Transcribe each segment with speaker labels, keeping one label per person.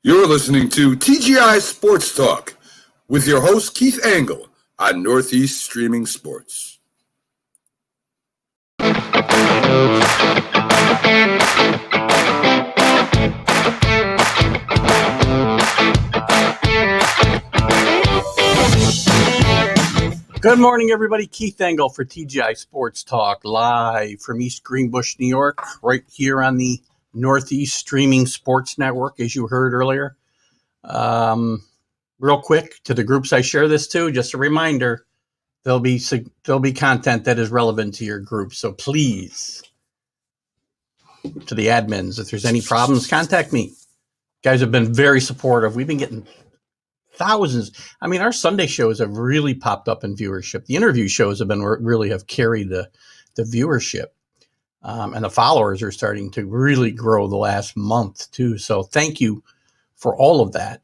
Speaker 1: You're listening to TGI Sports Talk with your host, Keith Angle, on Northeast Streaming Sports.
Speaker 2: Good morning, everybody. Keith Angle for TGI Sports Talk, live from East Greenbush, New York, right here on the Northeast Streaming Sports Network, as you heard earlier. Real quick, to the groups I share this to, just a reminder, there'll be content that is relevant to your group. So please, to the admins, if there's any problems, contact me. You guys have been very supportive. We've been getting thousands. I mean, our Sunday shows have really popped up in viewership. The interview shows have carried the viewership. And the followers are starting to really grow the last month too. So thank you for all of that.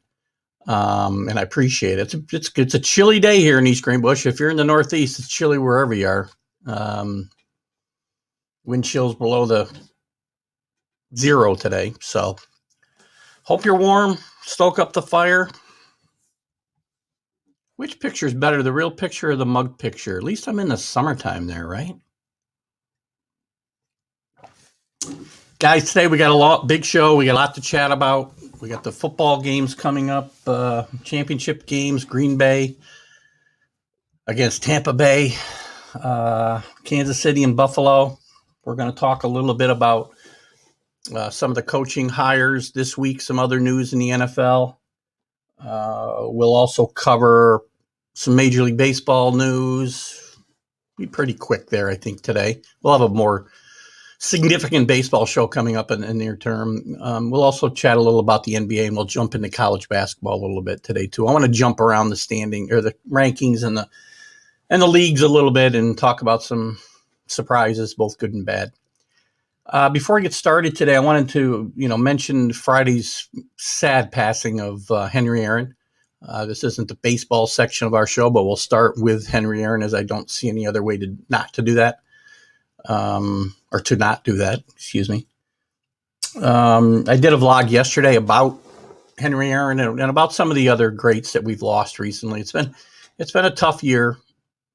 Speaker 2: And I appreciate it. It's a chilly day here in East Greenbush. If you're in the Northeast, it's chilly wherever you are. Wind chills below the 0 today. So hope you're warm. Stoke up the fire. Which picture is better, the real picture or the mug picture? At least I'm in the summertime there, right? Guys, today we got big show. We got a lot to chat about. We got the football games coming up, championship games, Green Bay against Tampa Bay, Kansas City and Buffalo. We're going to talk a little bit about some of the coaching hires this week, some other news in the NFL. We'll also cover some Major League Baseball news. Be pretty quick there, I think, today. We'll have a more significant baseball show coming up in the near term. We'll also chat a little about the NBA, and we'll jump into college basketball a little bit today too. I want to jump around the standing or the rankings and the leagues a little bit and talk about some surprises, both good and bad. Before I get started today, I wanted to mention Friday's sad passing of Henry Aaron. This isn't the baseball section of our show, but we'll start with Henry Aaron, as I don't see any other way to not do that. Excuse me. I did a vlog yesterday about Henry Aaron and about some of the other greats that we've lost recently. It's been a tough year.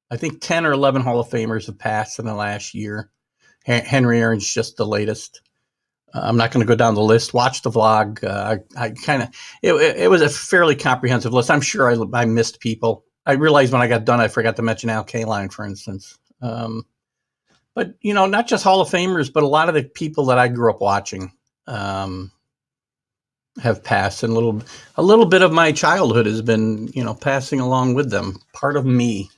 Speaker 2: I think 10 or 11 Hall of Famers have passed in the last year. Henry Aaron's just the latest. I'm not going to go down the list. Watch the vlog. It was a fairly comprehensive list. I'm sure I missed people. I realized when I got done, I forgot to mention Al Kaline, for instance. But, not just Hall of Famers, but a lot of the people that I grew up watching have passed. And a little bit of my childhood has been, passing along with them, part of me.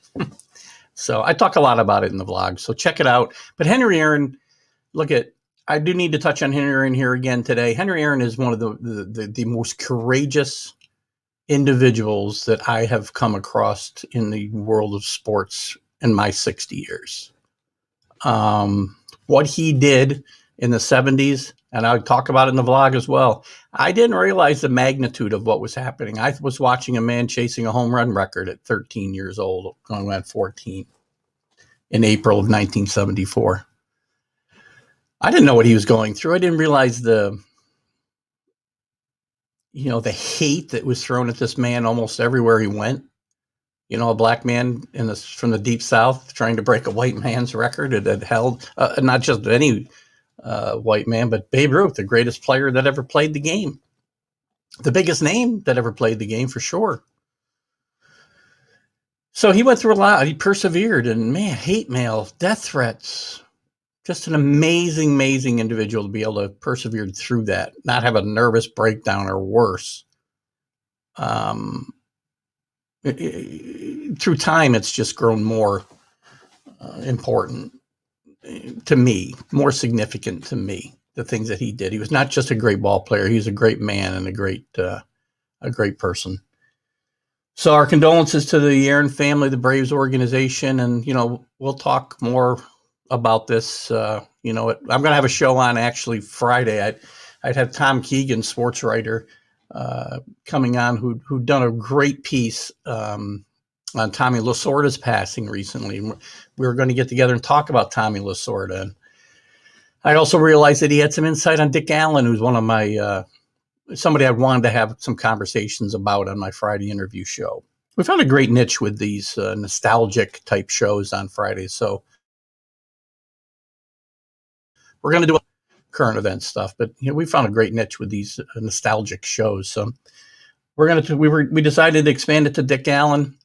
Speaker 2: So I talk a lot about it in the vlog, so check it out. But Henry Aaron, I do need to touch on Henry Aaron here again today. Henry Aaron is one of the most courageous individuals that I have come across in the world of sports in my 60 years. What he did in the 70s, and I'll talk about it in the vlog as well. I didn't realize the magnitude of what was happening. I was watching a man chasing a home run record at 13 years old, going on 14 in April of 1974. I didn't know what he was going through. I didn't realize the hate that was thrown at this man almost everywhere he went. A black man from the deep South trying to break a white man's record. It had held not just any white man, but Babe Ruth, the greatest player that ever played the game. The biggest name that ever played the game, for sure. So he went through a lot. He persevered, and man, hate mail, death threats. Just an amazing, amazing individual to be able to persevere through that, not have a nervous breakdown or worse. Through time, it's just grown more important to me, more significant to me, the things that he did. He was not just a great ball player. He was a great man and a great person. So our condolences to the Aaron family, the Braves organization, and, we'll talk more about this. I'm going to have a show on actually Friday. I'd have Tom Keegan, sports writer, coming on who'd done a great piece on Tommy Lasorda's passing recently. We were going to get together and talk about Tommy Lasorda. And I also realized that he had some insight on Dick Allen, who's one of my somebody I wanted to have some conversations about on my Friday interview show. We found a great niche with these nostalgic type shows on Fridays. So we're going to do current event stuff, but we found a great niche with these nostalgic shows. So we decided to expand it to Dick Allen,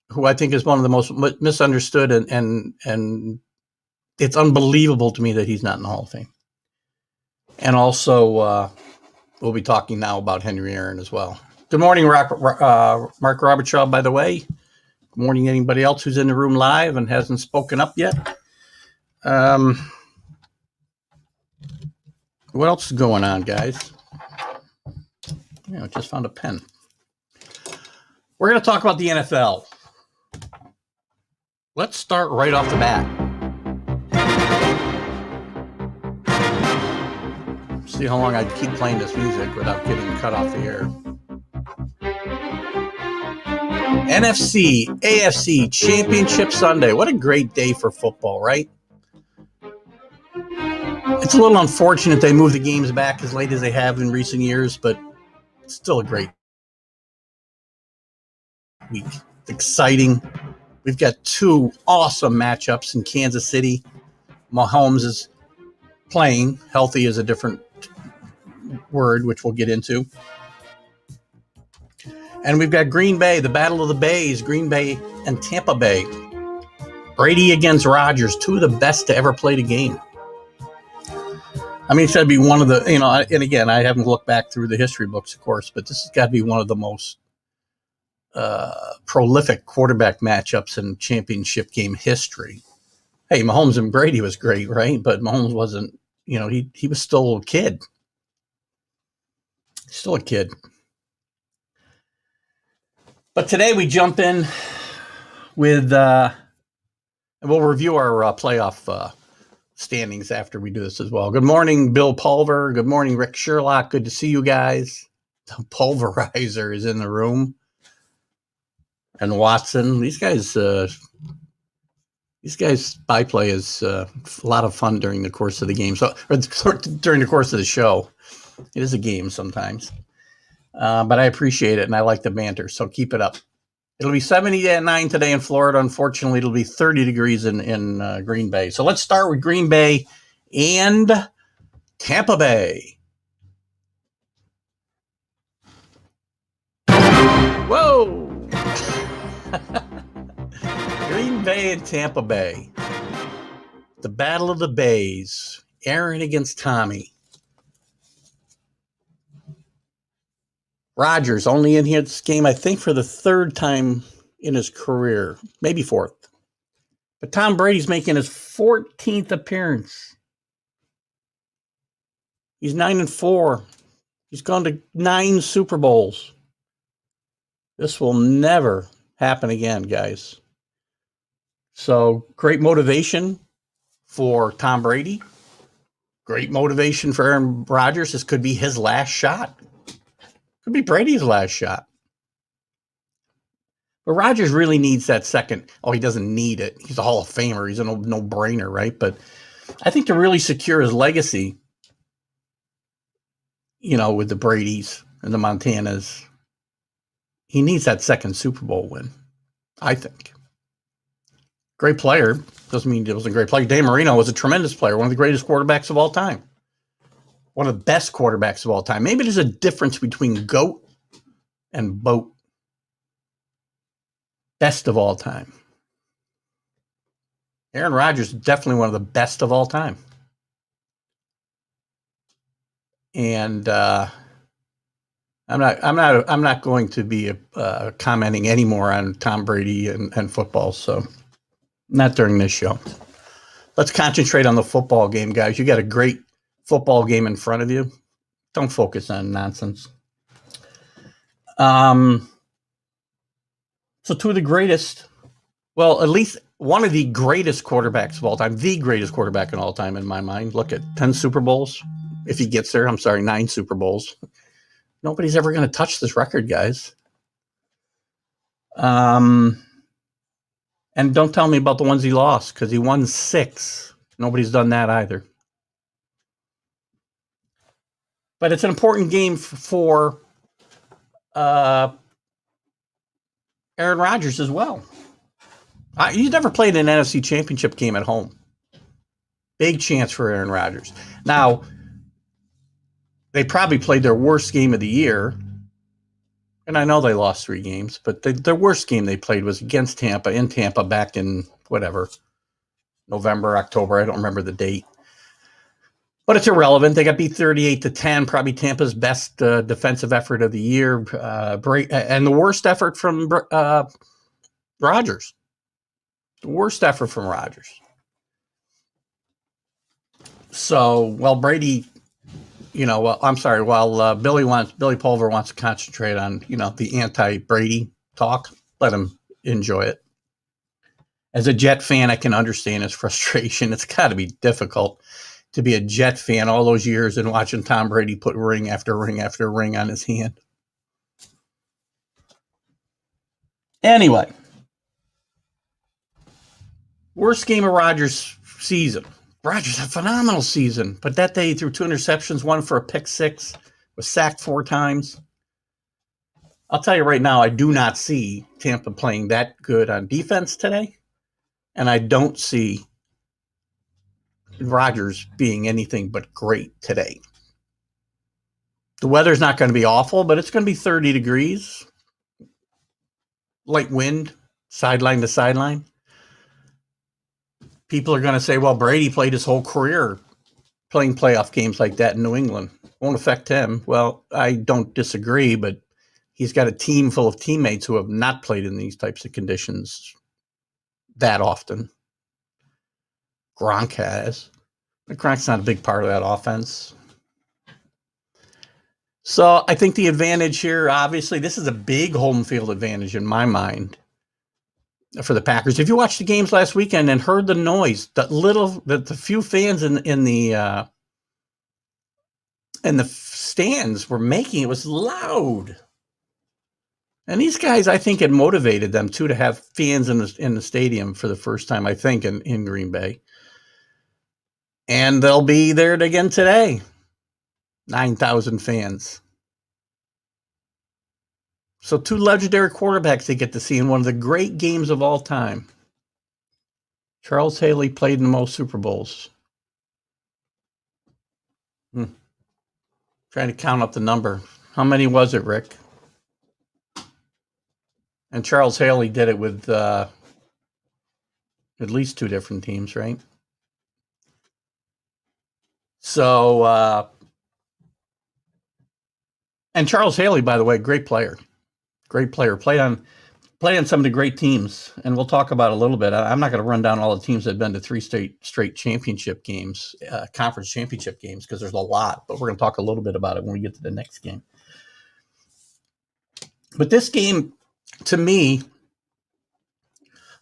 Speaker 2: who I think is one of the most misunderstood, and it's unbelievable to me that he's not in the Hall of Fame. And also, we'll be talking now about Henry Aaron as well. Good morning, Mark Robertshaw, by the way. Good morning, anybody else who's in the room live and hasn't spoken up yet. What else is going on, guys? I just found a pen. We're going to talk about the NFL. Let's start right off the bat. See how long I keep playing this music without getting cut off the air. NFC, AFC Championship Sunday. What a great day for football, right? It's a little unfortunate they moved the games back as late as they have in recent years, but it's still a great week. It's exciting. We've got two awesome matchups in Kansas City. Mahomes is playing. Healthy is a different word, which we'll get into. And we've got Green Bay, the Battle of the Bays, Green Bay and Tampa Bay. Brady against Rodgers, two of the best to ever play the game. I mean, it's got to be one of the, and again, I haven't looked back through the history books, of course, but this has got to be one of the most prolific quarterback matchups in championship game history. Hey, Mahomes and Brady was great, right? But Mahomes wasn't, he was still a kid. Still a kid. But today we jump in with, and we'll review our playoff standings after we do this as well. Good morning, Bill Pulver. Good morning, Rick Sherlock. Good to see you guys. The Pulverizer is in the room. And Watson. These guys byplay is a lot of fun during the course of the game. So during the course of the show. It is a game sometimes. But I appreciate it, and I like the banter, so keep it up. It'll be 79 today in Florida. Unfortunately, it'll be 30 degrees in Green Bay. So let's start with Green Bay and Tampa Bay. Whoa! Green Bay and Tampa Bay. The Battle of the Bays. Aaron against Tommy. Rodgers only in his game, I think, for the third time in his career, maybe fourth. But Tom Brady's making his 14th appearance. He's 9-4. He's gone to 9 Super Bowls. This will never happen again, guys. So great motivation for Tom Brady. Great motivation for Aaron Rodgers. This could be his last shot. Could be Brady's last shot. But Rodgers really needs that second. Oh, he doesn't need it. He's a Hall of Famer. He's a no-brainer, right? But I think to really secure his legacy, with the Bradys and the Montanas, he needs that second Super Bowl win, I think. Great player. Doesn't mean he wasn't a great player. Dan Marino was a tremendous player, one of the greatest quarterbacks of all time. One of the best quarterbacks of all time. Maybe there's a difference between GOAT and BOAT. Best of all time. Aaron Rodgers is definitely one of the best of all time. And I'm not going to be commenting anymore on Tom Brady and football. So not during this show. Let's concentrate on the football game, guys. You got a great football game in front of you. Don't focus on nonsense. So two of the greatest, well, at least one of the greatest quarterbacks of all time, the greatest quarterback in all time in my mind. Look at 10 Super Bowls. If he gets there, 9 Super Bowls. Nobody's ever going to touch this record, guys. And don't tell me about the ones he lost, because he won 6. Nobody's done that either. But it's an important game for Aaron Rodgers as well. He's never played an NFC Championship game at home. Big chance for Aaron Rodgers. Now, they probably played their worst game of the year. And I know they lost 3 games, but their worst game they played was against Tampa, in Tampa, back in whatever, November, October. I don't remember the date. But it's irrelevant. They got beat 38-10, probably Tampa's best defensive effort of the year. And the worst effort from Rodgers. The worst effort from Rodgers. So, while Brady, while Billy Pulver wants to concentrate on, the anti-Brady talk, let him enjoy it. As a Jet fan, I can understand his frustration. It's got to be difficult to be a Jet fan all those years and watching Tom Brady put ring after ring after ring on his hand. Anyway, worst game of Rodgers' season. Rodgers had a phenomenal season, but that day he threw 2 interceptions, one for a pick 6, was sacked 4 times. I'll tell you right now, I do not see Tampa playing that good on defense today, and I don't see Rodgers being anything but great today. The weather's not going to be awful, but it's going to be 30 degrees, light wind, sideline to sideline. People are going to say, well, Brady played his whole career playing playoff games like that in New England. Won't affect him. Well, I don't disagree, but he's got a team full of teammates who have not played in these types of conditions that often. Gronk has. But Gronk's not a big part of that offense. So I think the advantage here, obviously, this is a big home field advantage in my mind for the Packers. If you watched the games last weekend and heard the noise, the few fans in the stands were making, it was loud. And these guys, I think, had motivated them too to have fans in the stadium for the first time, I think, in Green Bay. And they'll be there again today. 9,000 fans. So 2 legendary quarterbacks they get to see in one of the great games of all time. Charles Haley played in the most Super Bowls. Trying to count up the number. How many was it, Rick? And Charles Haley did it with at least 2 different teams, right? So, and Charles Haley, by the way, great player. Great player. Played on some of the great teams, and we'll talk about it a little bit. I'm not going to run down all the teams that have been to 3 straight championship games, conference championship games, because there's a lot, but we're going to talk a little bit about it when we get to the next game. But this game, to me,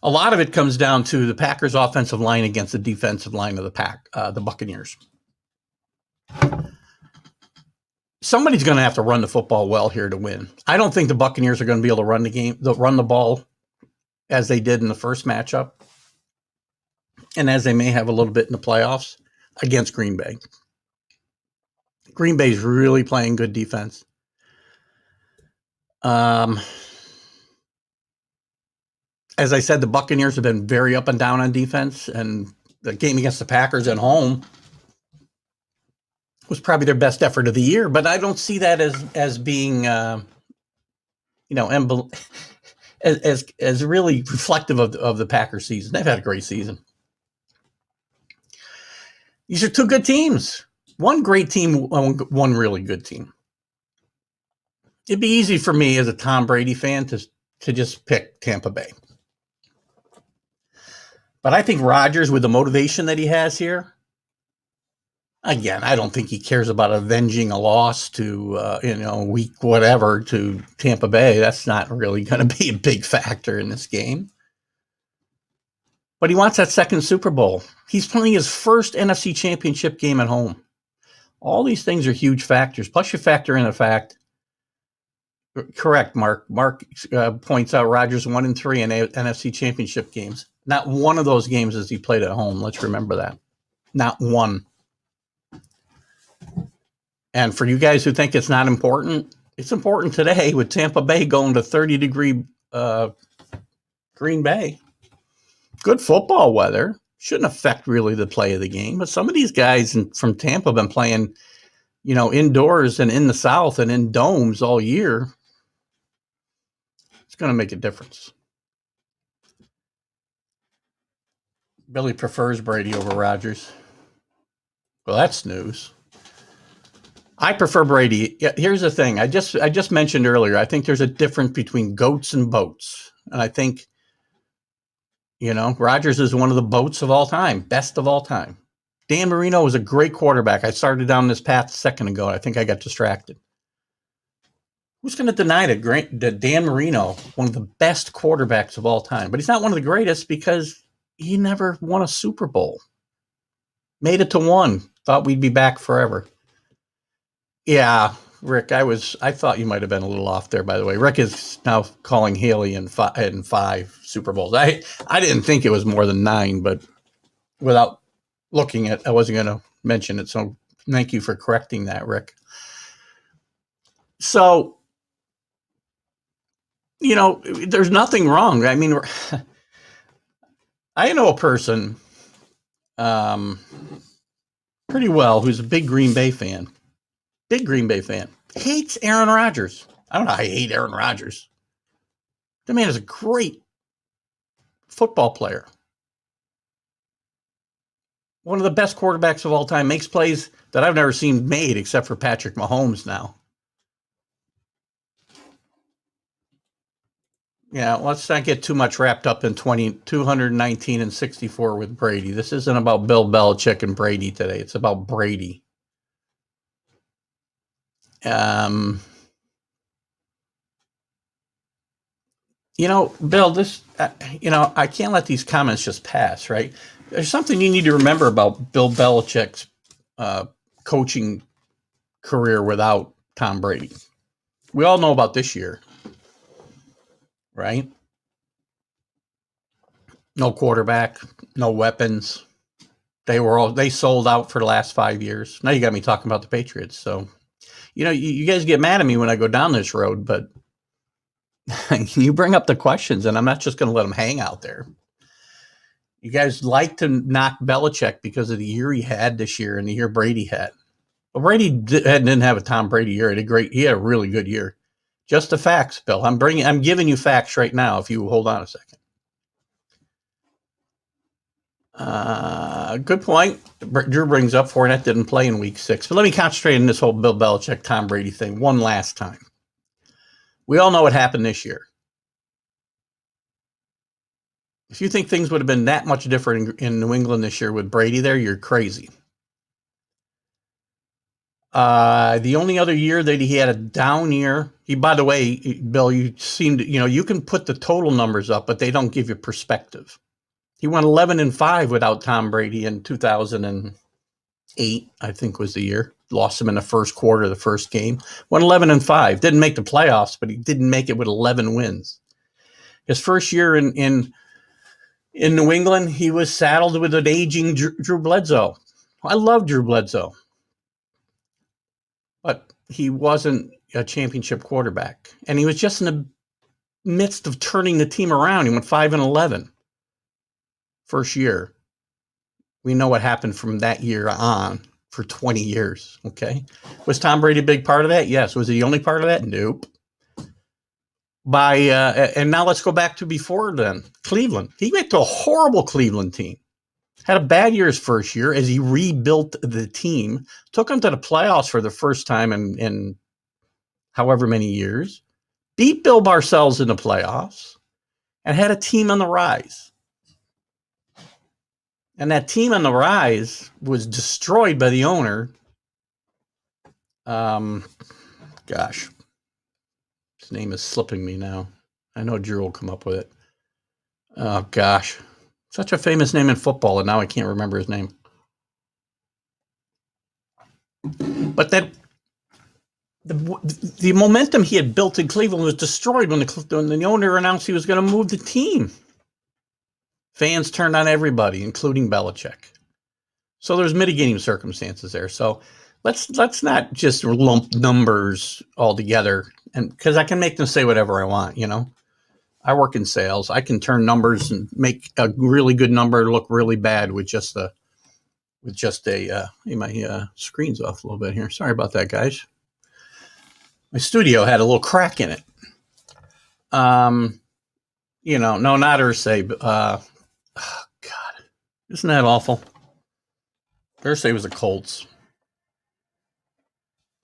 Speaker 2: a lot of it comes down to the Packers' offensive line against the defensive line of the Buccaneers. Somebody's going to have to run the football well here to win. I don't think the Buccaneers are going to be able to run the ball as they did in the first matchup, and as they may have a little bit in the playoffs against Green Bay. Green Bay's really playing good defense. As I said, the Buccaneers have been very up and down on defense, and the game against the Packers at home was probably their best effort of the year, but I don't see that as being, as really reflective of the Packers season. They've had a great season. These are 2 good teams. One great team, one really good team. It'd be easy for me as a Tom Brady fan to just pick Tampa Bay. But I think Rodgers, with the motivation that he has here, again, I don't think he cares about avenging a loss to, week whatever to Tampa Bay. That's not really going to be a big factor in this game. But he wants that second Super Bowl. He's playing his first NFC Championship game at home. All these things are huge factors. Plus, you factor in the fact, correct, Mark. Mark points out Rodgers 1-3 in NFC Championship games. Not one of those games has he played at home. Let's remember that. Not one. And for you guys who think it's not important, it's important today with Tampa Bay going to 30-degree Green Bay. Good football weather. Shouldn't affect really the play of the game. But some of these guys from Tampa have been playing, indoors and in the South and in domes all year. It's going to make a difference. Billy prefers Brady over Rodgers. Well, that's news. I prefer Brady. Yeah, here's the thing. I just mentioned earlier, I think there's a difference between goats and boats. And I think, Rodgers is one of the boats of all time, best of all time. Dan Marino was a great quarterback. I started down this path a second ago. I think I got distracted. Who's going to deny that Dan Marino, one of the best quarterbacks of all time, but he's not one of the greatest because he never won a Super Bowl. Made it to one. Thought we'd be back forever. Yeah, Rick, I thought you might have been a little off there, by the way. Rick is now calling Haley in 5 Super Bowls. I didn't think it was more than 9, but without looking at, I wasn't going to mention it. So thank you for correcting that, Rick. So, there's nothing wrong. I mean, I know a person pretty well who's a big Green Bay fan. Big Green Bay fan. Hates Aaron Rodgers. I don't know how I hate Aaron Rodgers. The man is a great football player. One of the best quarterbacks of all time. Makes plays that I've never seen made except for Patrick Mahomes now. Yeah, let's not get too much wrapped up in 219 and 64 with Brady. This isn't about Bill Belichick and Brady today. It's about Brady. Bill, this, I can't let these comments just pass, right? There's something you need to remember about Bill Belichick's coaching career without Tom Brady. We all know about this year, right? No quarterback, no weapons. They sold out for the last 5 years. Now you got me talking about the Patriots. So, you guys get mad at me when I go down this road, but you bring up the questions and I'm not just going to let them hang out there. You guys like to knock Belichick because of the year he had this year and the year Brady had. Well, Brady didn't have a Tom Brady year. He had a really good year. Just the facts, Bill. I'm giving you facts right now. If you will hold on a second. Good point. Drew brings up Fournette didn't play in week 6, but let me concentrate on this whole Bill Belichick, Tom Brady thing one last time. We all know what happened this year. If you think things would have been that much different in New England this year with Brady there, you're crazy. The only other year that he had a down year, by the way, Bill, you seem to, you can put the total numbers up, but they don't give you perspective. He went 11-5 without Tom Brady in 2008, I think was the year. Lost him in the first quarter, the first game. Went 11-5. Didn't make the playoffs, but he didn't make it with 11 wins. His first year in New England, he was saddled with an aging Drew Bledsoe. I love Drew Bledsoe, but he wasn't a championship quarterback. And he was just in the midst of turning the team around. He went 5-11. First year. We know what happened from that year on for 20 years. Okay. Was Tom Brady a big part of that? Yes. Was he the only part of that? Nope. And now let's go back to before then. Cleveland. He went to a horrible Cleveland team. Had a bad year his first year as he rebuilt the team. Took them to the playoffs for the first time in however many years. Beat Bill Parcells in the playoffs. And had a team on the rise. And that team on the rise was destroyed by the owner. Gosh. His name is slipping me now. I know Drew will come up with it. Oh, gosh. Such a famous name in football, and now I can't remember his name. But that the momentum he had built in Cleveland was destroyed when the owner announced he was going to move the team. Fans turned on everybody, including Belichick. So there's mitigating circumstances there. So let's not just lump numbers all together, and because I can make them say whatever I want. I work in sales. I can turn numbers and make a really good number look really bad with just a hey, my screen's off a little bit here. Sorry about that, guys. My studio had a little crack in it. No, not Ursay. Oh, God, isn't that awful? Ursay was the Colts.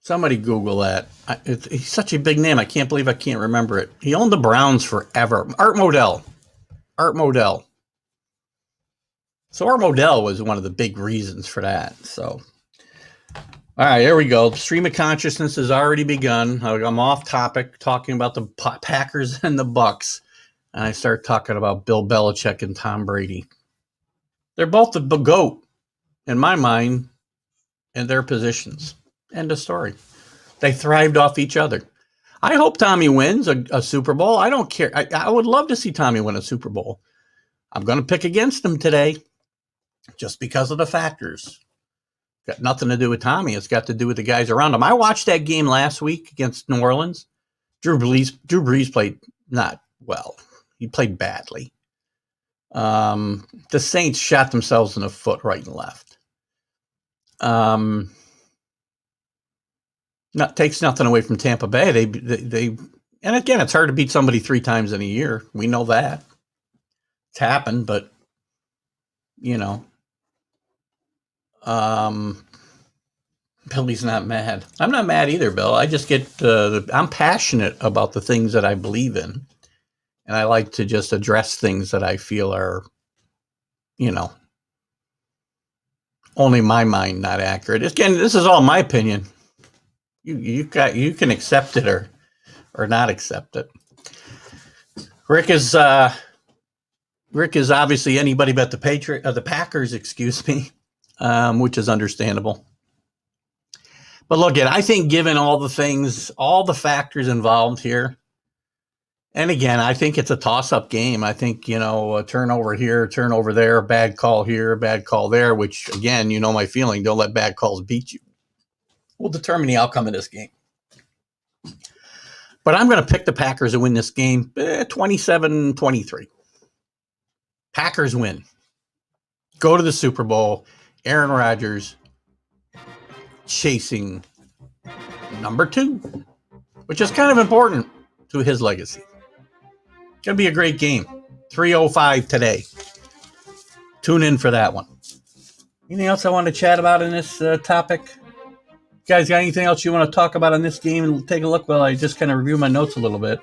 Speaker 2: Somebody Google that. He's such a big name. I can't believe I can't remember it. He owned the Browns forever. Art Modell. So Art Modell was one of the big reasons for that. So, all right, here we go. Stream of consciousness has already begun. I'm off topic, talking about the Packers and the Bucks, and I start talking about Bill Belichick and Tom Brady. They're both the GOAT in my mind in their positions. End of story. They thrived off each other. I hope Tommy wins a Super Bowl. I don't care. I would love to see Tommy win a Super Bowl. I'm going to pick against him today just because of the factors. Got nothing to do with Tommy. It's got to do with the guys around him. I watched that game last week against New Orleans. Drew Brees played not well. He played badly. The Saints shot themselves in the foot right and left. Takes nothing away from Tampa Bay. They and again, it's hard to beat somebody 3 times in a year. We know that. It's happened, but Billy's not mad. I'm not mad either, Bill. I just get I'm passionate about the things that I believe in, and I like to just address things that I feel are, only my mind not accurate. Again, this is all my opinion. You can accept it or not accept it. Rick is obviously anybody but the Packers, excuse me, which is understandable. But look, I think given all the factors involved here, and again, I think it's a toss-up game. I think, a turnover here, turnover there, bad call here, bad call there, which, again, my feeling, don't let bad calls beat you. Will determine the outcome of this game. But I'm going to pick the Packers to win this game 27-23. Packers win. Go to the Super Bowl. Aaron Rodgers chasing number 2, which is kind of important to his legacy. Going to be a great game. 3:05 today. Tune in for that one. Anything else I want to chat about in this topic? Guys, got anything else you want to talk about on this game? And take a look while I just kind of review my notes a little bit.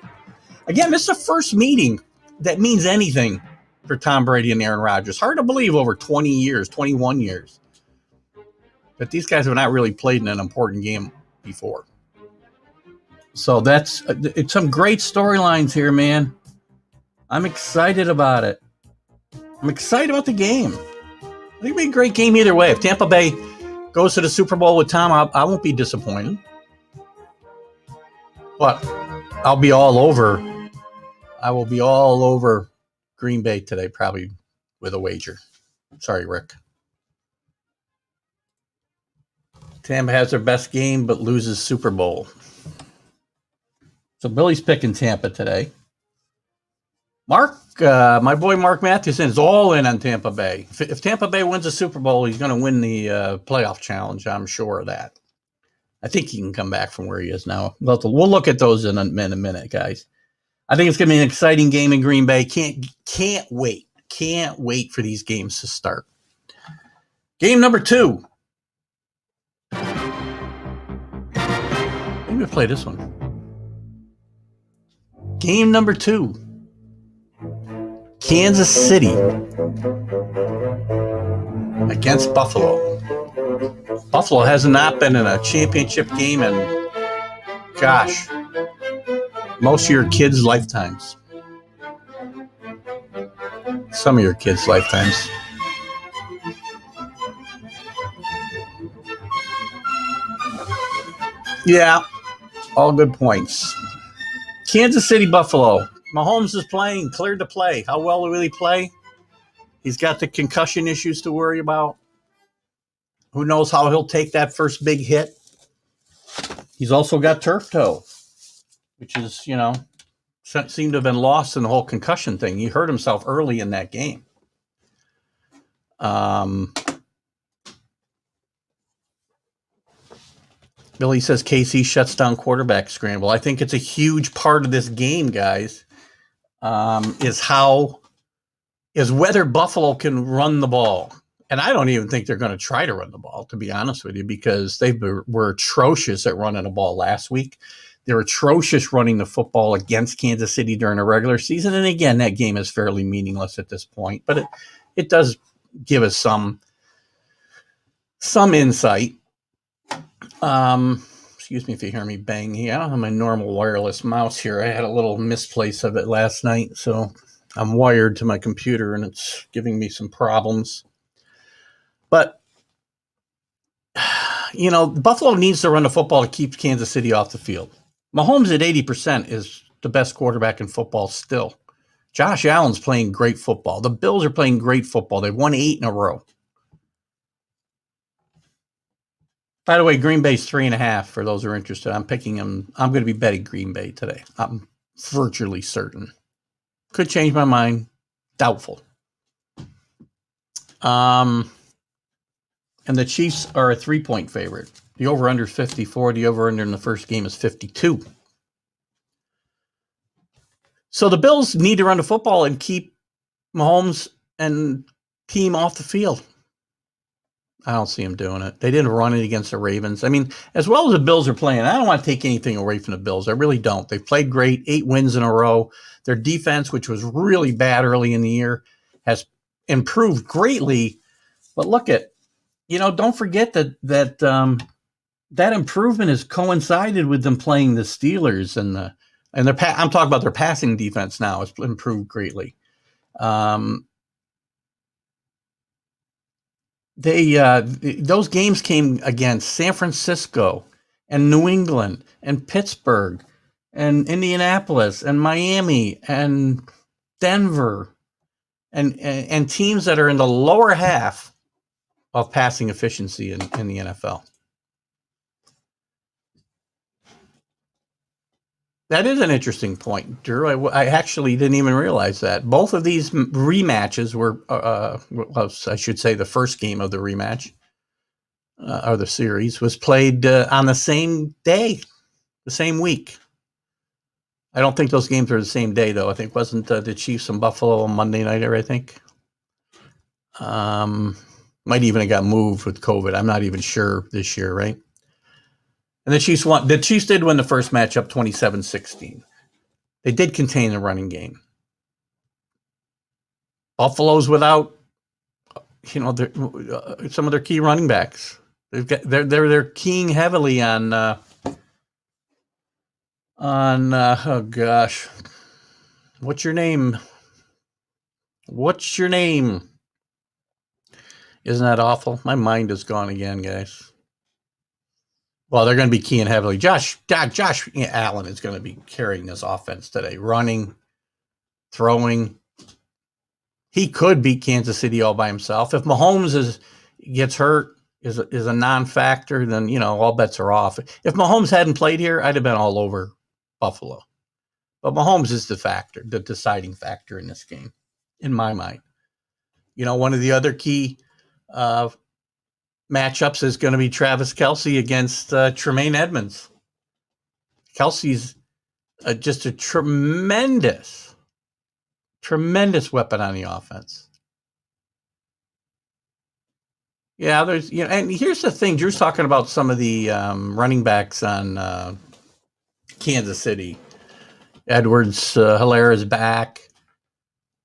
Speaker 2: Again, this is the first meeting that means anything for Tom Brady and Aaron Rodgers. Hard to believe over 20 years, 21 years, that these guys have not really played in an important game before. So it's some great storylines here, man. I'm excited about it. I'm excited about the game. I think it'll be a great game either way. If Tampa Bay goes to the Super Bowl with Tom, I won't be disappointed. But I will be all over Green Bay today, probably with a wager. Sorry, Rick. Tampa has their best game, but loses Super Bowl. So Billy's picking Tampa today. Mark, my boy Mark Mathewson is all in on Tampa Bay. If Tampa Bay wins the Super Bowl, he's going to win the playoff challenge. I'm sure of that. I think he can come back from where he is now. We'll look at those in a minute, guys. I think it's going to be an exciting game in Green Bay. Can't wait. Can't wait for these games to start. Game number 2. Maybe we'll play this one. Game number 2. Kansas City against Buffalo. Buffalo has not been in a championship game in, most of your kids' lifetimes. Some of your kids' lifetimes. Yeah, all good points. Kansas City, Buffalo. Mahomes is playing, cleared to play. How well will he play? He's got the concussion issues to worry about. Who knows how he'll take that first big hit? He's also got turf toe, which is, seemed to have been lost in the whole concussion thing. He hurt himself early in that game. Billy says KC shuts down quarterback scramble. I think it's a huge part of this game, guys, is whether Buffalo can run the ball. And I don't even think they're going to try to run the ball, to be honest with you, because they were atrocious at running the ball last week. They're atrocious running the football against Kansas City during a regular season. And again, that game is fairly meaningless at this point, but it does give us some insight. Excuse me if you hear me bang here. I don't have my normal wireless mouse here. I had a little misplace of it last night, so I'm wired to my computer and it's giving me some problems. But, Buffalo needs to run the football to keep Kansas City off the field. Mahomes at 80% is the best quarterback in football still. Josh Allen's playing great football. The Bills are playing great football. They've won 8 in a row. By the way, Green Bay's 3.5 for those who are interested. I'm picking them. I'm going to be betting Green Bay today. I'm virtually certain. Could change my mind. Doubtful. And the Chiefs are a 3-point favorite. The over-under is 54. The over-under in the first game is 52. So the Bills need to run the football and keep Mahomes and team off the field. I don't see them doing it. They didn't run it against the Ravens. I mean, as well as the Bills are playing, I don't want to take anything away from the Bills. I really don't. They've played great, 8 wins in a row. Their defense, which was really bad early in the year, has improved greatly. But look at, don't forget that improvement has coincided with them playing the Steelers and I'm talking about their passing defense now. It's improved greatly. Those games came against San Francisco and New England and Pittsburgh and Indianapolis and Miami and Denver and teams that are in the lower half of passing efficiency in the NFL. That is an interesting point, Drew. I actually didn't even realize that. Both of these rematches were, I should say the first game of the rematch, or the series, was played on the same day, the same week. I don't think those games were the same day, though. I think wasn't the Chiefs and Buffalo on Monday nighter, I think. Might even have got moved with COVID. I'm not even sure this year, right? And the Chiefs won. The Chiefs did win the first matchup 27-16. They did contain the running game. Buffalo's without, some of their key running backs. They're keying heavily on oh gosh, what's your name? Isn't that awful? My mind is gone again, guys. Well, they're going to be keying heavily. Josh Allen is going to be carrying this offense today, running, throwing. He could beat Kansas City all by himself. If Mahomes gets hurt, is a non-factor, then all bets are off. If Mahomes hadn't played here, I'd have been all over Buffalo. But Mahomes is the deciding factor in this game, in my mind. One of the other key matchups is going to be Travis Kelce against Tremaine Edmonds. Kelce's just a tremendous weapon on the offense. Yeah, there's and here's the thing. Drew's talking about some of the running backs on Kansas City. Hilaire is back.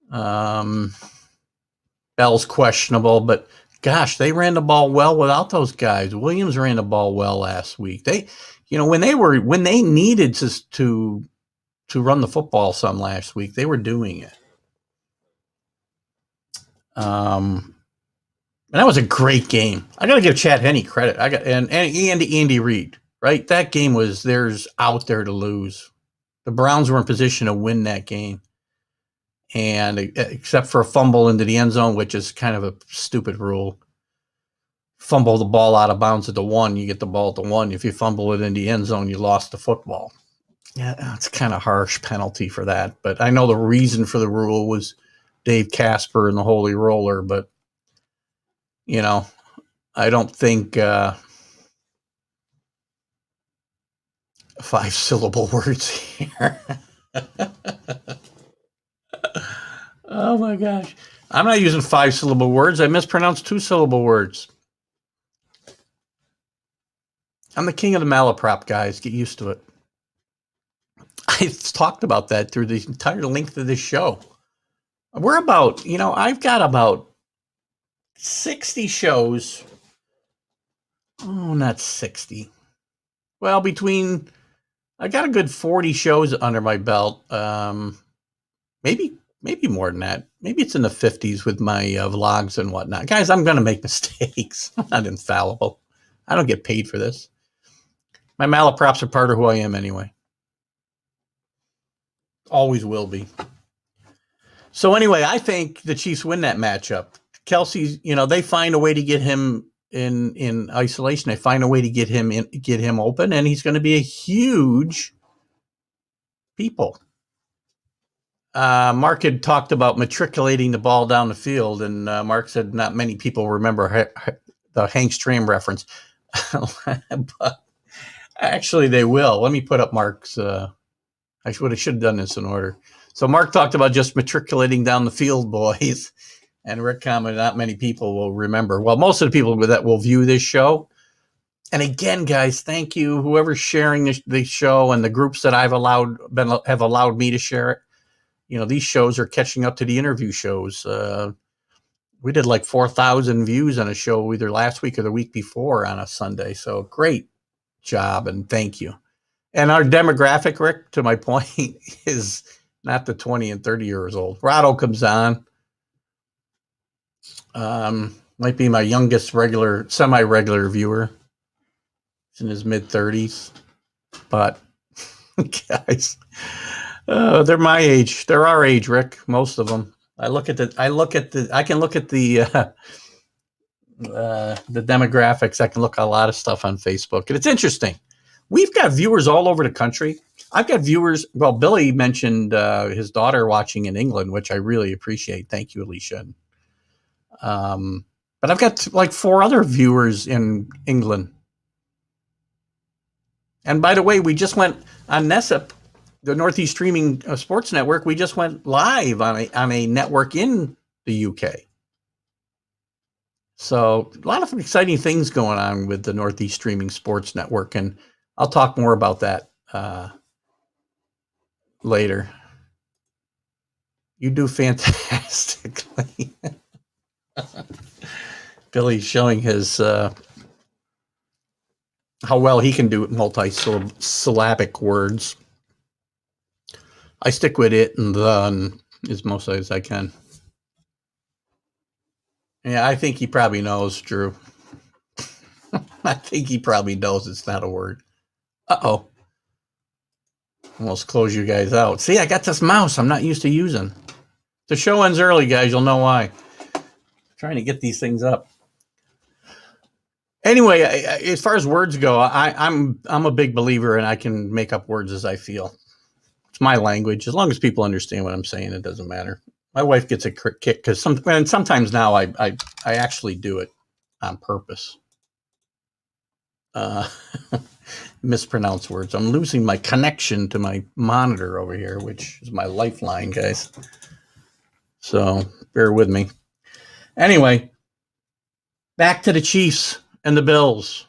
Speaker 2: Bell's questionable, but gosh, they ran the ball well without those guys. Williams ran the ball well last week. They, when they needed to run the football some last week, they were doing it. And that was a great game. I got to give Chad Henne credit. And Andy Reid, right? That game was theirs out there to lose. The Browns were in position to win that game. And except for a fumble into the end zone, which is kind of a stupid rule, fumble the ball out of bounds at the 1, you get the ball at the 1. If you fumble it in the end zone, you lost the football. Yeah, it's kind of harsh penalty for that. But I know the reason for the rule was Dave Casper and the Holy Roller. But, I don't think 5-syllable words here. Oh, my gosh. I'm not using 5-syllable words. I mispronounced 2-syllable words. I'm the king of the malaprop, guys. Get used to it. I've talked about that through the entire length of this show. We're about, I've got about 60 shows. Oh, not 60. Well, I got a good 40 shows under my belt. Maybe more than that. Maybe it's in the 50s with my vlogs and whatnot. Guys, I'm going to make mistakes. I'm not infallible. I don't get paid for this. My malaprops are part of who I am anyway. Always will be. So anyway, I think the Chiefs win that matchup. Kelsey's, they find a way to get him in isolation. They find a way to get him open, and he's going to be a huge people. Mark had talked about matriculating the ball down the field, and Mark said not many people remember the Hank Stram reference. But actually, they will. Let me put up Mark's. I should have done this in order. So Mark talked about just matriculating down the field, boys. And Rick commented, not many people will remember. Well, most of the people that will view this show. And again, guys, thank you. Whoever's sharing this show and the groups that have allowed me to share it. These shows are catching up to the interview shows. We did like 4,000 views on a show either last week or the week before on a Sunday. So great job and thank you. And our demographic, Rick, to my point, is not the 20 and 30 years old. Rado comes on. Might be my youngest semi-regular viewer. He's in his mid-30s. But, guys, they're my age. They're our age, Rick, most of them. I can look at the demographics. I can look at a lot of stuff on Facebook. And it's interesting. We've got viewers all over the country. I've got viewers. Well, Billy mentioned his daughter watching in England, which I really appreciate. Thank you, Alicia. But I've got like 4 other viewers in England. And by the way, we just went on NESIP, the Northeast Streaming Sports Network. We just went live on a network in the UK. So a lot of exciting things going on with the Northeast Streaming Sports Network. And I'll talk more about that later. You do fantastically. Billy's showing his how well he can do multi-syllabic words. I stick with it and the as most as I can. Yeah, I think he probably knows, Drew. I think he probably knows it's not a word. Uh-oh. Almost close you guys out. See, I got this mouse I'm not used to using. The show ends early, guys. You'll know why. I'm trying to get these things up. Anyway, as far as words go, I'm a big believer, and I can make up words as I feel. It's my language. As long as people understand what I'm saying, it doesn't matter. My wife gets a kick because sometimes now I actually do it on purpose. Mispronounce words. I'm losing my connection to my monitor over here, which is my lifeline, guys. So bear with me. Anyway, back to the Chiefs and the Bills.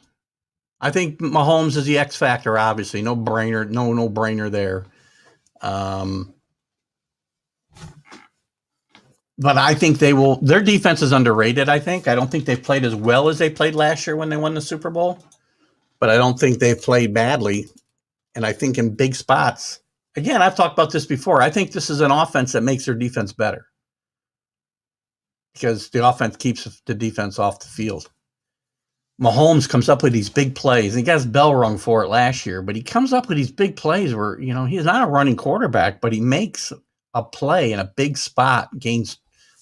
Speaker 2: I think Mahomes is the X factor, obviously. No brainer, no brainer there. But I think they will. Their defense is underrated, I think. I don't think they've played as well as they played last year when they won the Super Bowl. But I don't think they've played badly. And I think in big spots. Again, I've talked about this before. I think this is an offense that makes their defense better. Because the offense keeps the defense off the field. Mahomes comes up with these big plays. And he got his bell rung for it last year. But he comes up with these big plays where, he's not a running quarterback, but he makes a play in a big spot, gains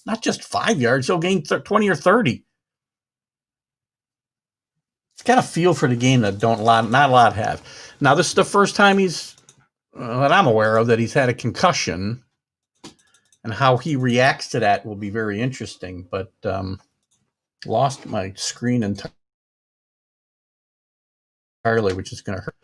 Speaker 2: not just 5 yards, he'll gain 20 or 30. got a feel for the game that not a lot have. Now, this is the first time that I'm aware of, that he's had a concussion, and how he reacts to that will be very interesting. But lost my screen entirely, which is going to hurt.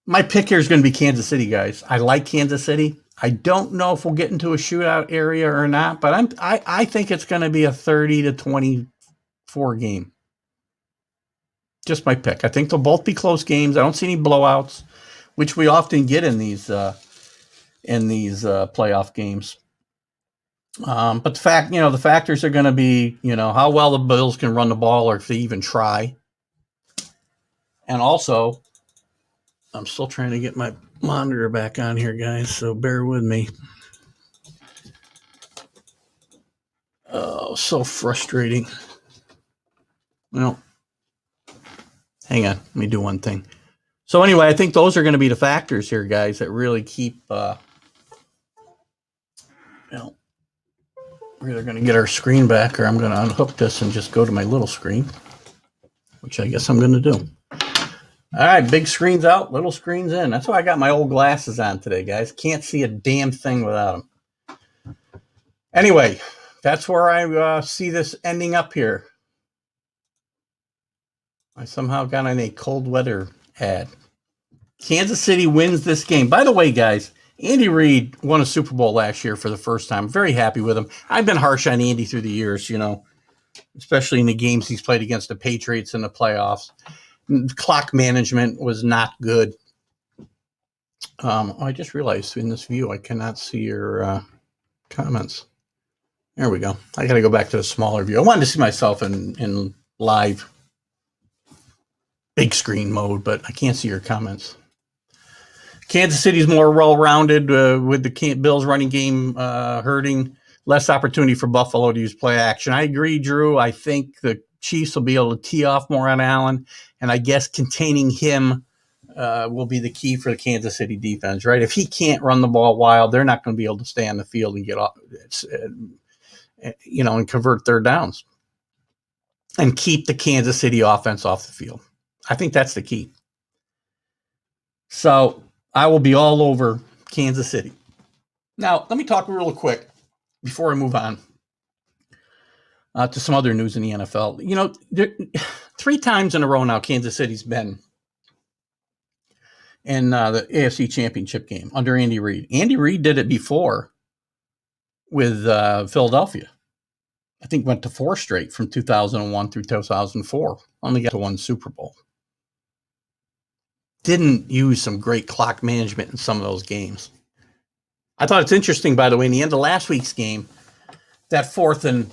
Speaker 2: My pick here is going to be Kansas City, guys. I like Kansas City. I don't know if we'll get into a shootout area or not, but I think it's going to be a 30-24 game. Just my pick. I think they'll both be close games. I don't see any blowouts, which we often get in these playoff games. But the factors are going to be, how well the Bills can run the ball, or if they even try. And also, I'm still trying to get my monitor back on here, guys, so bear with me. Oh, so frustrating. Well, hang on. Let me do one thing. So anyway, I think those are going to be the factors here, guys, that really keep, we're either going to get our screen back, or I'm going to unhook this and just go to my little screen, which I guess I'm going to do. All right, big screen's out, little screen's in. That's why I got my old glasses on today, guys. Can't see a damn thing without them. Anyway, that's where I see this ending up here. I somehow got on a cold weather ad. Kansas City wins this game. By the way, guys, Andy Reid won a Super Bowl last year for the first time. I'm very happy with him. I've been harsh on Andy through the years, especially in the games he's played against the Patriots in the playoffs. Clock management was not good. I just realized in this view I cannot see your comments. There we go. I got to go back to the smaller view. I wanted to see myself in live big screen mode, but I can't see your comments. Kansas City's more well-rounded with the Bills running game hurting. Less opportunity for Buffalo to use play action. I agree, Drew. I think the Chiefs will be able to tee off more on Allen, and I guess containing him will be the key for the Kansas City defense, right? If he can't run the ball wild, they're not going to be able to stay on the field and get off, and convert third downs and keep the Kansas City offense off the field. I think that's the key. So I will be all over Kansas City. Now, let me talk real quick before I move on to some other news in the NFL. 3 times in a row now, Kansas City's been in the AFC Championship game under Andy Reid. Andy Reid did it before with Philadelphia. I think went to 4 straight from 2001 through 2004. Only got to 1 Super Bowl. Didn't use some great clock management in some of those games. I thought it's interesting, by the way, in the end of last week's game, that 4th and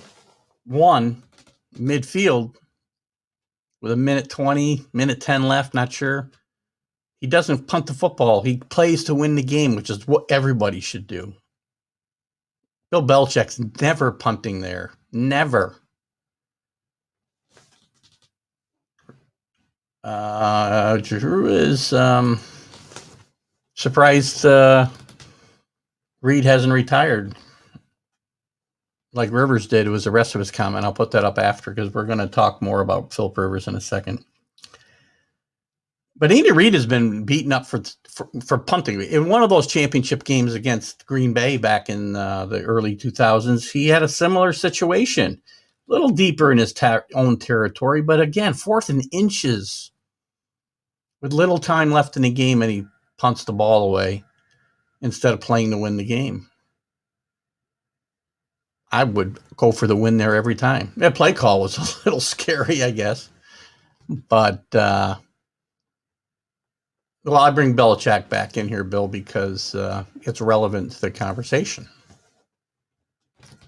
Speaker 2: 1 midfield with a minute 20, minute 10 left, not sure. He doesn't punt the football. He plays to win the game, which is what everybody should do. Bill Belichick's never punting there. Never. Drew is surprised Reid hasn't retired like Rivers did. It was the rest of his comment. I'll put that up after because we're going to talk more about Philip Rivers in a second. But Andy Reid has been beaten up for punting. In one of those championship games against Green Bay back in the early 2000s, he had a similar situation. A little deeper in his own territory, but again, 4th and inches with little time left in the game, and he punts the ball away instead of playing to win the game. I would go for the win there every time. That play call was a little scary, I guess. But, I bring Belichick back in here, Bill, because it's relevant to the conversation.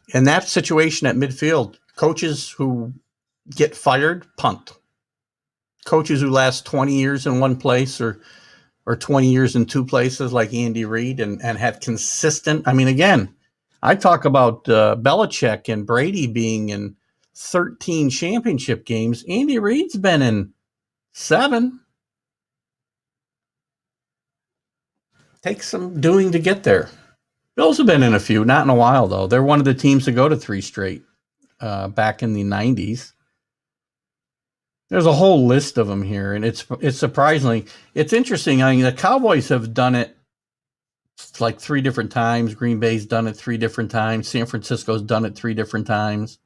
Speaker 2: In that situation at midfield, coaches who get fired, punt. Coaches who last 20 years in one place or 20 years in 2 places like Andy Reid and have consistent. I mean, again, I talk about Belichick and Brady being in 13 championship games. Andy Reid's been in 7. Takes some doing to get there. Bills have been in a few, not in a while, though. They're one of the teams to go to 3 straight. back in the 90s. There's a whole list of them here, and it's surprisingly, it's interesting. I mean, the Cowboys have done it like 3 different times. Green Bay's done it 3 different times. San Francisco's done it 3 different times.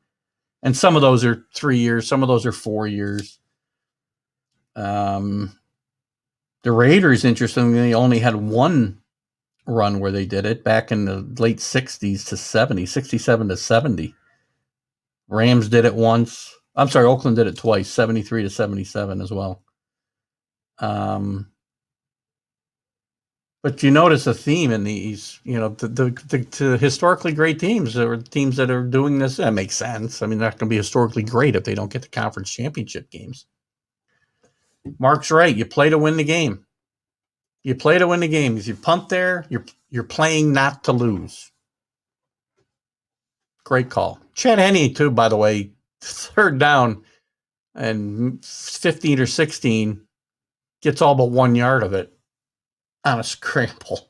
Speaker 2: And some of those are 3 years. Some of those are 4 years. The Raiders, interestingly, only had one run where they did it back in the late 60s to 70, 67 to 70. Rams did it once. I'm sorry, Oakland did it twice, 73 to 77 as well. But you notice a theme in these, the historically great teams, or teams that are doing this. That makes sense. I mean, they're not going to be historically great if they don't get the conference championship games. Mark's right. You play to win the game. You play to win the game. If you punt there, you're playing not to lose. Great call. Chad Henne, too, by the way, 3rd down and 15 or 16, gets all but 1 yard of it on a scramble.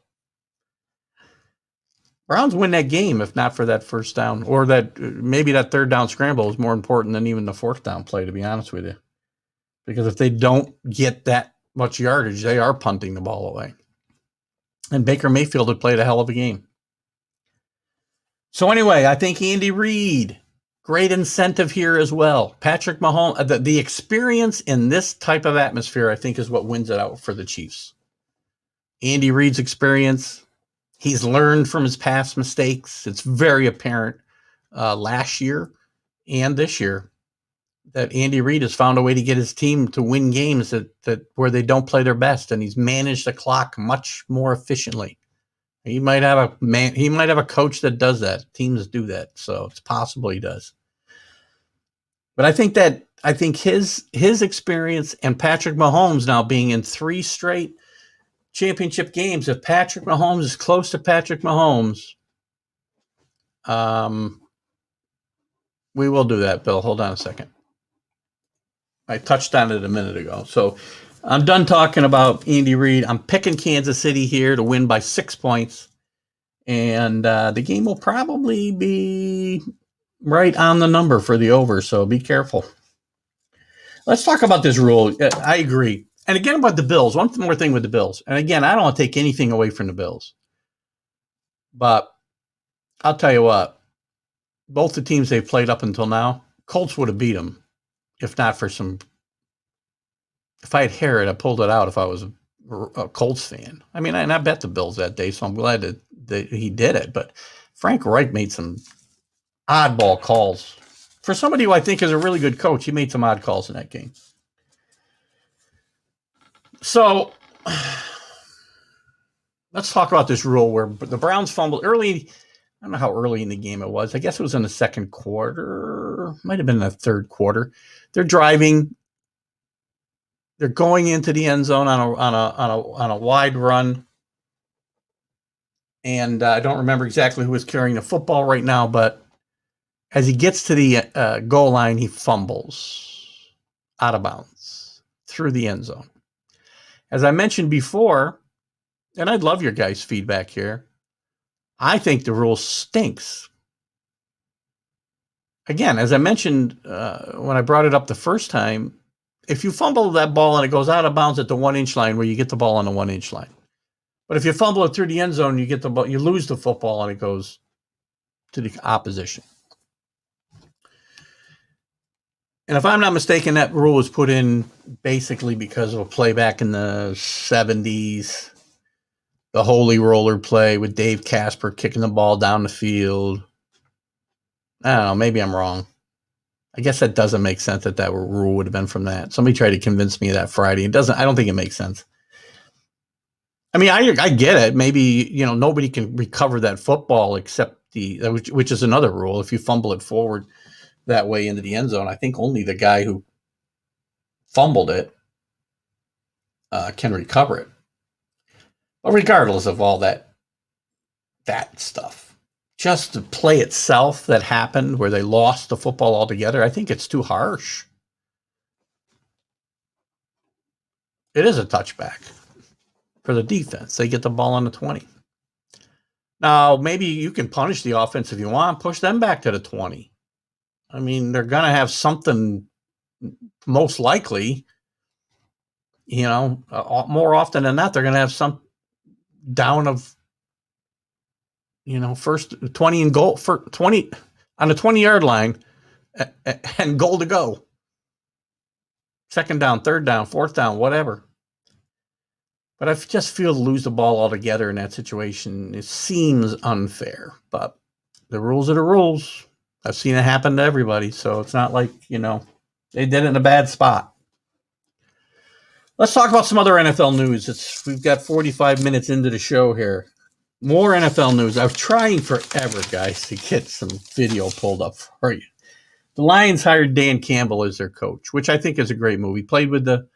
Speaker 2: Browns win that game if not for that first down, or that maybe that 3rd down scramble is more important than even the 4th down play, to be honest with you. Because if they don't get that much yardage, they are punting the ball away. And Baker Mayfield had played a hell of a game. So anyway, I think Andy Reid, great incentive here as well. Patrick Mahomes, the experience in this type of atmosphere, I think, is what wins it out for the Chiefs. Andy Reid's experience, he's learned from his past mistakes. It's very apparent last year and this year that Andy Reid has found a way to get his team to win games that where they don't play their best, and he's managed the clock much more efficiently. He might have a coach that does that. Teams do that, so it's possible he does. But I think his experience and Patrick Mahomes now being in 3 straight championship games, if Patrick Mahomes is close to Patrick Mahomes, we will do that, Bill. Hold on a second. I touched on it a minute ago. So I'm done talking about Andy Reid. I'm picking Kansas City here to win by 6 points. And the game will probably be right on the number for the over, so be careful. Let's talk about this rule. I agree. And again, about the Bills, one more thing with the Bills. And again, I don't want to take anything away from the Bills. But I'll tell you what, both the teams they've played up until now, Colts would have beat them if not for some. If I had hair, I'd pulled it out if I was a Colts fan. I mean, and I bet the Bills that day, so I'm glad that he did it. But Frank Reich made some oddball calls. For somebody who I think is a really good coach, he made some odd calls in that game. So let's talk about this rule where the Browns fumbled early. I don't know how early in the game it was. I guess it was in the second quarter. Might have been the third quarter. They're driving. They're going into the end zone on a wide run. And I don't remember exactly who was carrying the football right now, but as he gets to the goal line, he fumbles out of bounds through the end zone. As I mentioned before, and I'd love your guys' feedback here, I think the rule stinks. Again, as I mentioned when I brought it up the first time, if you fumble that ball and it goes out of bounds at the 1-inch line, where you get the ball on the 1-inch line. But if you fumble it through the end zone, you get the ball, you lose the football and it goes to the opposition. And if I'm not mistaken, that rule was put in basically because of a play back in the 70s, the holy roller play with Dave Casper kicking the ball down the field. I don't know, maybe I'm wrong. I guess that doesn't make sense that rule would have been from that. Somebody tried to convince me of that Friday. It doesn't. I don't think it makes sense. I mean, I get it. Maybe, nobody can recover that football except which is another rule. If you fumble it forward that way into the end zone, I think only the guy who fumbled it can recover it. But regardless of all that stuff, just the play itself that happened where they lost the football altogether, I think it's too harsh. It is a touchback for the defense. They get the ball on the 20. Now, maybe you can punish the offense if you want, push them back to the 20. I mean, they're going to have something, most likely, more often than not, they're going to have some down of, first 20 and goal for 20 on the 20-yard line and goal to go. Second down, third down, fourth down, whatever. But I just feel to lose the ball altogether in that situation, it seems unfair. But the rules are the rules. I've seen it happen to everybody, so it's not like, they did it in a bad spot. Let's talk about some other NFL news. We've got 45 minutes into the show here. More NFL news. I was trying forever, guys, to get some video pulled up for you. The Lions hired Dan Campbell as their coach, which I think is a great move. He played with the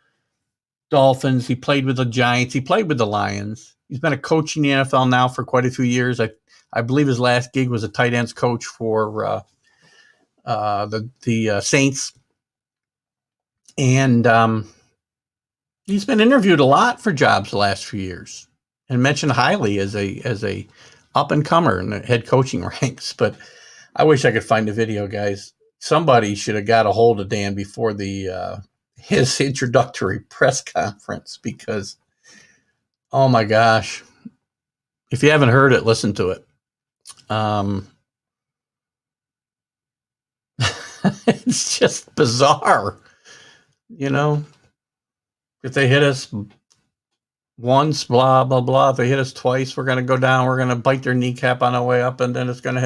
Speaker 2: Dolphins. He played with the Giants. He played with the Lions. He's been a coach in the NFL now for quite a few years. I believe his last gig was a tight ends coach for the Saints. And he's been interviewed a lot for jobs the last few years and mentioned highly as a up and comer in the head coaching ranks. But I wish I could find the video, guys. Somebody should have got a hold of Dan before his introductory press conference, because, oh my gosh, if you haven't heard it, listen to it. It's just bizarre, If they hit us once, blah, blah, blah. If they hit us twice, we're going to go down. We're going to bite their kneecap on our way up, and then it's going to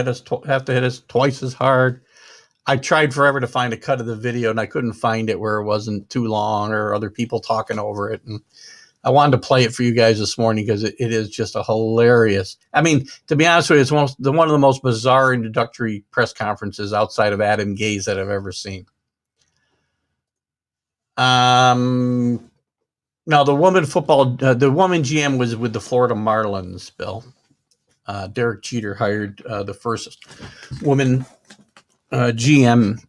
Speaker 2: have to hit us twice as hard. I tried forever to find a cut of the video, and I couldn't find it where it wasn't too long or other people talking over it. And I wanted to play it for you guys this morning because it is just a hilarious. I mean, to be honest with you, it's one of the most bizarre introductory press conferences outside of Adam Gase that I've ever seen. Now, the woman GM was with the Florida Marlins, Bill. Derek Jeter hired the first woman GM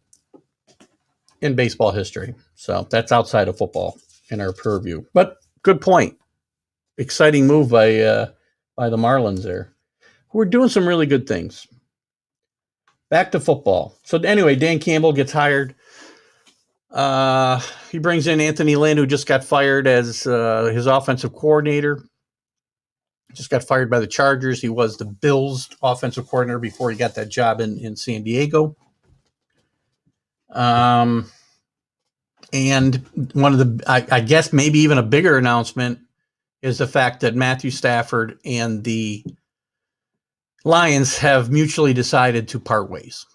Speaker 2: in baseball history. So that's outside of football in our purview. But good point. Exciting move by the Marlins there, who are doing some really good things. Back to football. So anyway, Dan Campbell gets hired. He brings in Anthony Lynn, who just got fired as his offensive coordinator. Just got fired by the Chargers. He was the Bills' offensive coordinator before he got that job in San Diego. And one of the, I guess maybe even a bigger announcement is the fact that Matthew Stafford and the Lions have mutually decided to part ways,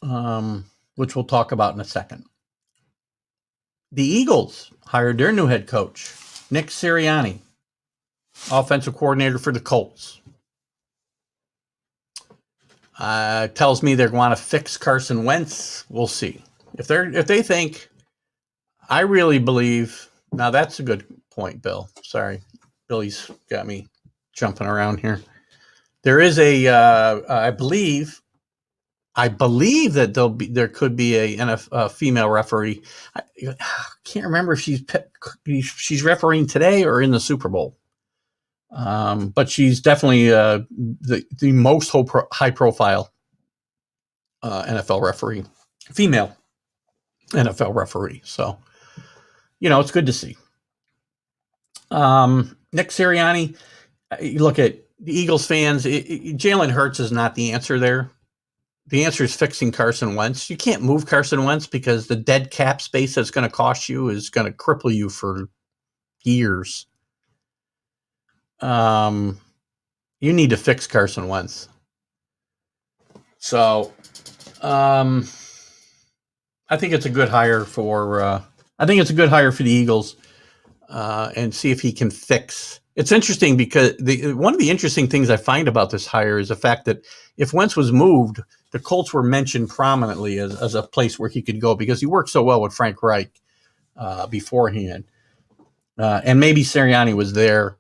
Speaker 2: which we'll talk about in a second. The Eagles hired their new head coach, Nick Sirianni, offensive coordinator for the Colts. Tells me they want to fix Carson Wentz. We'll see. If they think, I really believe. Now that's a good point, Bill. Sorry, Billy's got me jumping around here. There is I believe that there could be a female referee. I can't remember if she's refereeing today or in the Super Bowl. But she's definitely the most high-profile NFL referee, female NFL referee. So, it's good to see. Nick Sirianni, you look at the Eagles fans, Jalen Hurts is not the answer there. The answer is fixing Carson Wentz. You can't move Carson Wentz because the dead cap space that's going to cost you is going to cripple you for years. You need to fix Carson Wentz. So, I think it's a good hire for the Eagles, and see if he can fix. It's interesting because one of the interesting things I find about this hire is the fact that if Wentz was moved, the Colts were mentioned prominently as a place where he could go because he worked so well with Frank Reich beforehand, and maybe Sirianni was there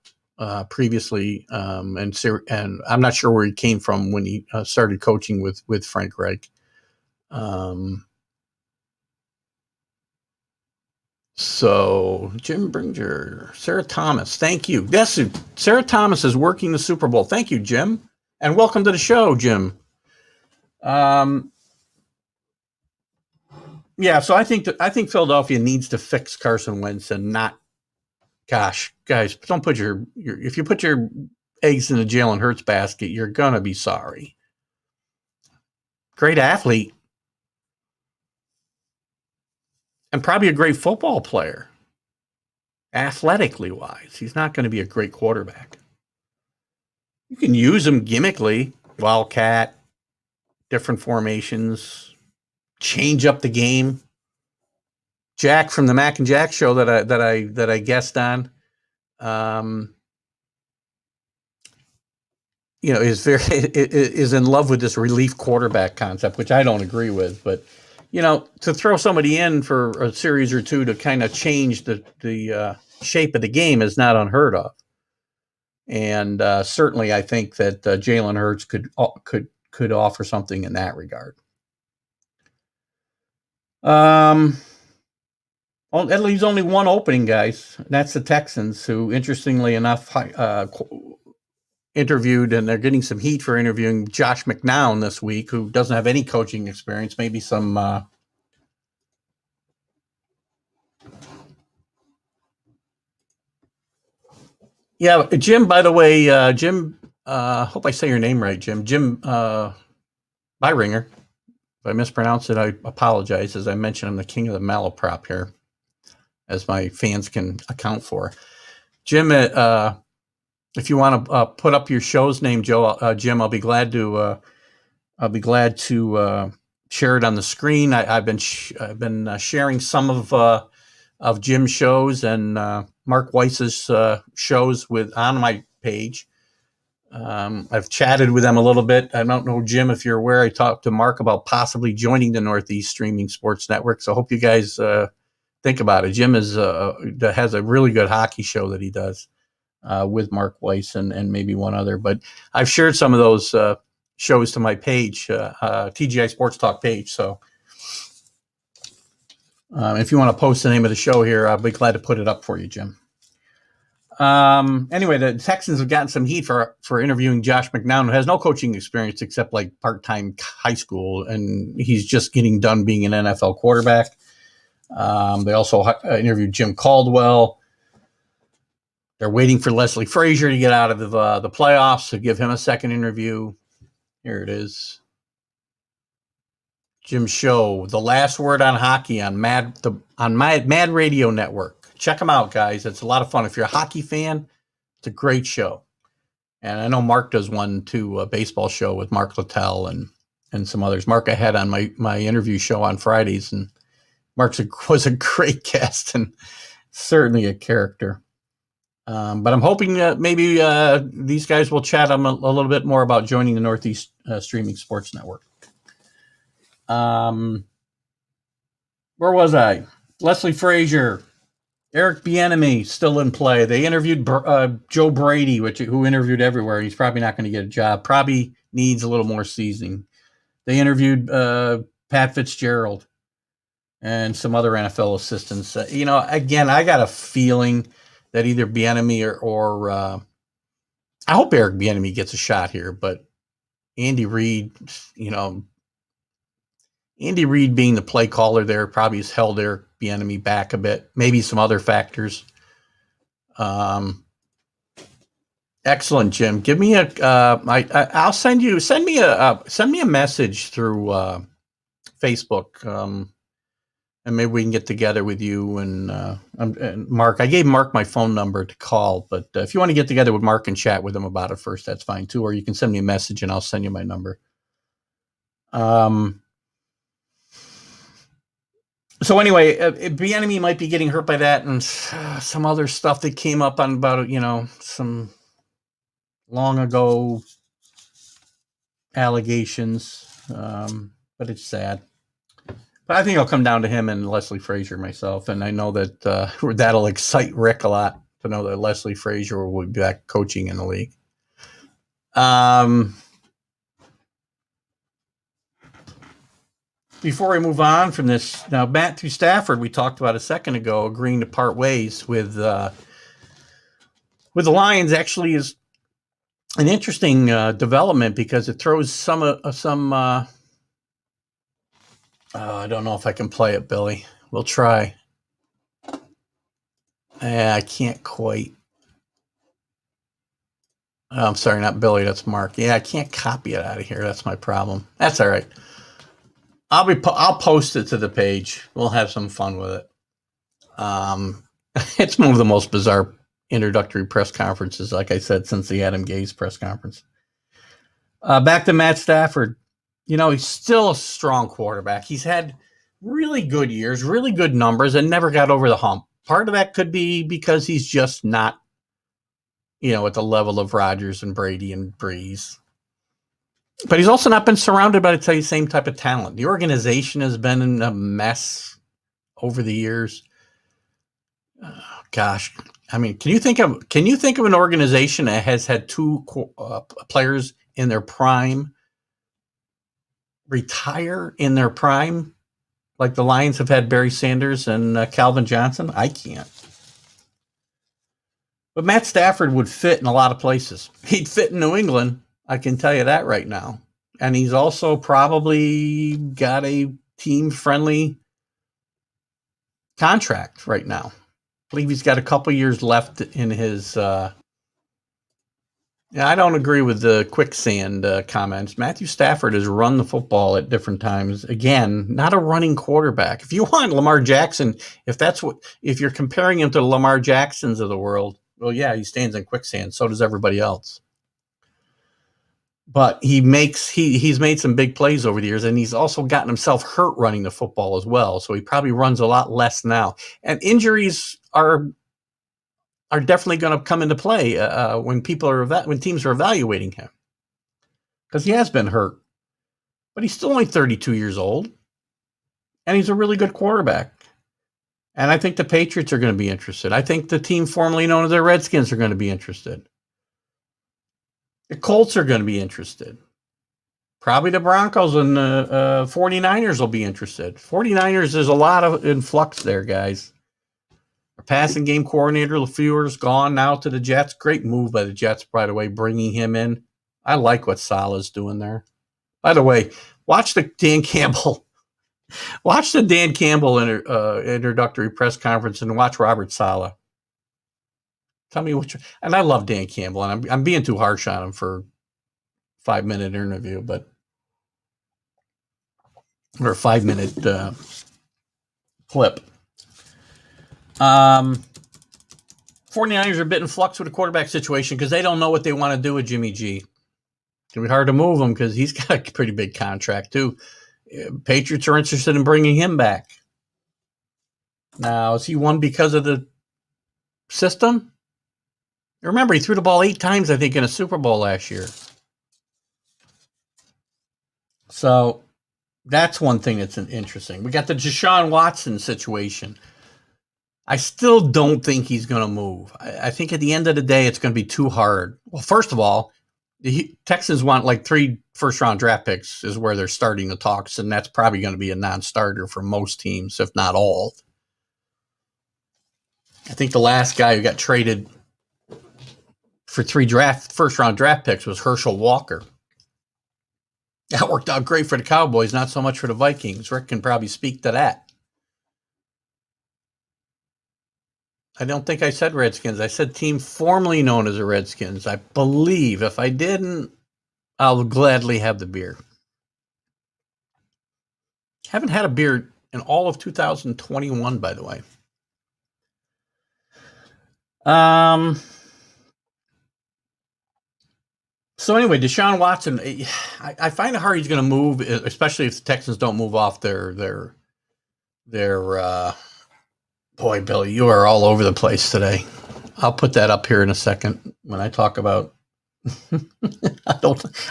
Speaker 2: previously, and I'm not sure where he came from when he started coaching with Frank Reich. So Jim Bringer, Sarah Thomas, thank you. Yes, Sarah Thomas is working the Super Bowl. Thank you, Jim, and welcome to the show, Jim. Yeah, so I think Philadelphia needs to fix Carson Wentz and not. Gosh, guys, don't put your if you put your eggs in the Jalen Hurts basket, you're gonna be sorry. Great athlete, and probably a great football player, athletically wise. He's not going to be a great quarterback. You can use him gimmickly, wildcat, different formations, change up the game. Jack from the Mac and Jack show that I guest on, is in love with this relief quarterback concept, which I don't agree with. But to throw somebody in for a series or two to kind of change the shape of the game is not unheard of. And certainly, I think that Jalen Hurts could offer something in that regard. Well, that leaves only one opening, guys. That's the Texans, who, interestingly enough, interviewed, and they're getting some heat for interviewing Josh McCown this week, who doesn't have any coaching experience, maybe some yeah, Jim, by the way, Jim, hope I say your name right, Jim Byringer. If I mispronounce it, I apologize. As I mentioned, I'm the king of the malaprop here, as my fans can account for. Jim, if you want to put up your show's name, Jim, I'll be glad to share it on the screen. I've been sharing some of Jim's shows and Mark Weiss's shows on my page. I've chatted with them a little bit. I don't know, Jim, if you're aware, I talked to Mark about possibly joining the Northeast Streaming Sports Network. So I hope you guys think about it. Jim has a really good hockey show that he does with Mark Weiss and maybe one other. But I've shared some of those shows to my page, TGI Sports Talk page. So if you want to post the name of the show here, I'll be glad to put it up for you, Jim. Anyway, the Texans have gotten some heat for interviewing Josh McCown, who has no coaching experience except like part-time high school, and he's just getting done being an NFL quarterback. They also interviewed Jim Caldwell. They're waiting for Leslie Frazier to get out of the playoffs to give him a second interview. Here it is. Jim's show, The Last Word on Hockey, on Mad Radio Network. Check them out, guys. It's a lot of fun. If you're a hockey fan, it's a great show. And I know Mark does one too, a baseball show with Mark Littell and some others. Mark, I had on my interview show on Fridays, and Mark was a great guest and certainly a character. But I'm hoping that maybe these guys will chat a little bit more about joining the Northeast Streaming Sports Network. Where was I? Leslie Frazier, Eric Bieniemy still in play. They interviewed Joe Brady, who interviewed everywhere. He's probably not going to get a job. Probably needs a little more seasoning. They interviewed Pat Fitzgerald and some other NFL assistants. Again, I got a feeling that either Bieniemy or I hope Eric Bieniemy gets a shot here, but Andy Reid, Andy Reid being the play caller there probably has held Eric Bieniemy back a bit. Maybe some other factors. Excellent, Jim. Give me I'll send me a message through Facebook. And maybe we can get together with you and Mark. I gave Mark my phone number to call, but if you want to get together with Mark and chat with him about it first, that's fine too. Or you can send me a message and I'll send you my number. So anyway, Bieniemy might be getting hurt by that and some other stuff that came up on about some long ago allegations, but it's sad. But I think it'll come down to him and Leslie Frazier myself, and I know that that'll excite Rick a lot to know that Leslie Frazier will be back coaching in the league. Before we move on from this, now Matthew Stafford, we talked about a second ago, agreeing to part ways with the Lions, actually is an interesting development because it throws some I don't know if I can play it, Billy. We'll try. I can't quite. Oh, I'm sorry, not Billy. That's Mark. Yeah, I can't copy it out of here. That's my problem. That's all right. I'll post it to the page. We'll have some fun with it. It's one of the most bizarre introductory press conferences, like I said, since the Adam Gase press conference. Back to Matt Stafford. He's still a strong quarterback. He's had really good years, really good numbers, and never got over the hump. Part of that could be because he's just not, at the level of Rodgers and Brady and Breeze. But he's also not been surrounded by the same type of talent. The organization has been in a mess over the years. Gosh, I mean, can you think of an organization that has had two players in their prime retire in their prime, like the Lions have had Barry Sanders and Calvin Johnson? I can't. But Matt Stafford would fit in a lot of places. He'd fit in New England, I can tell you that right now. And he's also probably got a team-friendly contract right now. I believe he's got a couple years left in his. I don't agree with the quicksand comments. Matthew Stafford has run the football at different times. Again, not a running quarterback. If you want Lamar Jackson, if you're comparing him to the Lamar Jacksons of the world, well, yeah, he stands in quicksand. So does everybody else. But he's made some big plays over the years, and he's also gotten himself hurt running the football as well. So he probably runs a lot less now. And injuries are definitely going to come into play when teams are evaluating him, because he has been hurt. But he's still only 32 years old, and he's a really good quarterback. And I think the Patriots are going to be interested. I think the team formerly known as the Redskins are going to be interested. The Colts are going to be interested. Probably the Broncos and the 49ers will be interested. 49ers, there's a lot of influx there, guys. Our passing game coordinator, LaFleur's gone now to the Jets. Great move by the Jets, by the way, bringing him in. I like what Salah's doing there. By the way, watch the Dan Campbell introductory press conference and watch Robert Saleh. Tell me and I love Dan Campbell, and I'm being too harsh on him for a 5-minute interview, or a 5-minute clip. 49ers are a bit in flux with the quarterback situation because they don't know what they want to do with Jimmy G. It's going to be hard to move him because he's got a pretty big contract too. Patriots are interested in bringing him back. Now, is he one because of the system? Remember, he threw the ball 8 times, I think, in a Super Bowl last year. So that's one thing that's interesting. We got the Deshaun Watson situation. I still don't think he's going to move. I think at the end of the day, it's going to be too hard. Well, first of all, the Texans want like 3 first-round draft picks is where they're starting the talks, and that's probably going to be a non-starter for most teams, if not all. I think the last guy who got traded for 3 first-round draft picks was Herschel Walker. That worked out great for the Cowboys, not so much for the Vikings. Rick can probably speak to that. I don't think I said Redskins. I said team formerly known as the Redskins. I believe. If I didn't, I'll gladly have the beer. Haven't had a beer in all of 2021, by the way. So anyway, Deshaun Watson, I find it hard he's going to move, especially if the Texans don't move off their boy, Billy, you are all over the place today. I'll put that up here in a second when I talk about.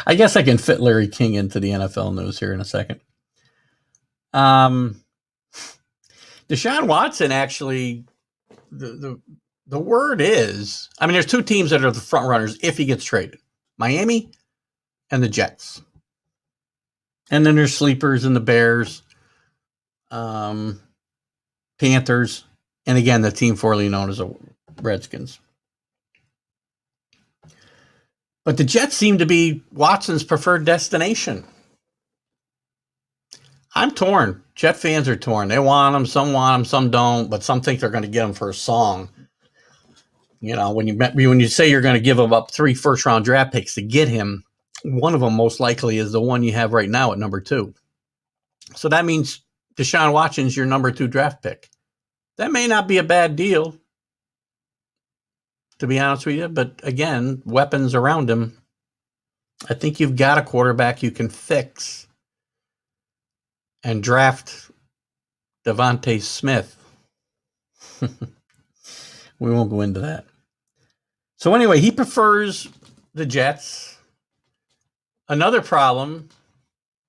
Speaker 2: I guess I can fit Larry King into the NFL news here in a second. Deshaun Watson, actually, the word is, I mean, there's 2 teams that are the front runners if he gets traded: Miami and the Jets. And then there's sleepers in the Bears, Panthers, and again, the team formerly known as the Redskins. But the Jets seem to be Watson's preferred destination. I'm torn. Jet fans are torn. They want him, some don't, but some think they're going to get him for a song. You know, when you say you're going to give him up 3 first-round draft picks to get him, one of them most likely is the one you have right now at number 2. So that means Deshaun Watson's your number 2 draft pick. That may not be a bad deal, to be honest with you, but again, weapons around him. I think you've got a quarterback you can fix and draft Devontae Smith. We won't go into that. So anyway, he prefers the Jets. Another problem.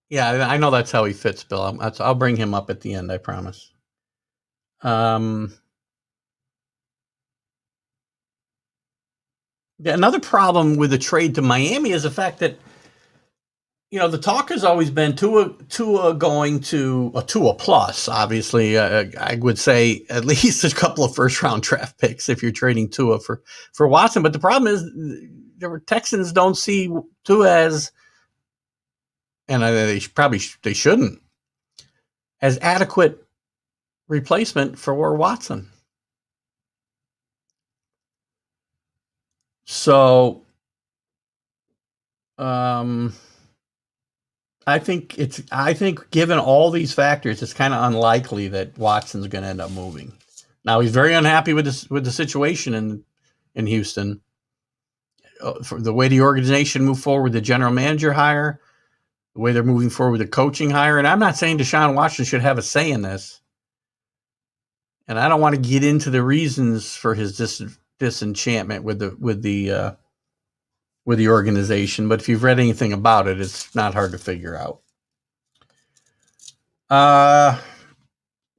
Speaker 2: Yeah, I know that's how he fits, Bill. I'll bring him up at the end, I promise. Another problem with the trade to Miami is the fact that, you know, the talk has always been Tua going to a Tua plus. Obviously, I would say at least a couple of first-round draft picks if you're trading Tua for Watson. But the problem is the Texans don't see Tua as, and they shouldn't, as adequate replacement for Watson. So, I think given all these factors, it's kind of unlikely that Watson's going to end up moving. Now he's very unhappy with the situation in Houston. For the way the organization moved forward with the general manager hire, the way they're moving forward with the coaching hire, and I'm not saying Deshaun Watson should have a say in this. And I don't want to get into the reasons for his disenchantment with the organization, but if you've read anything about it, it's not hard to figure out.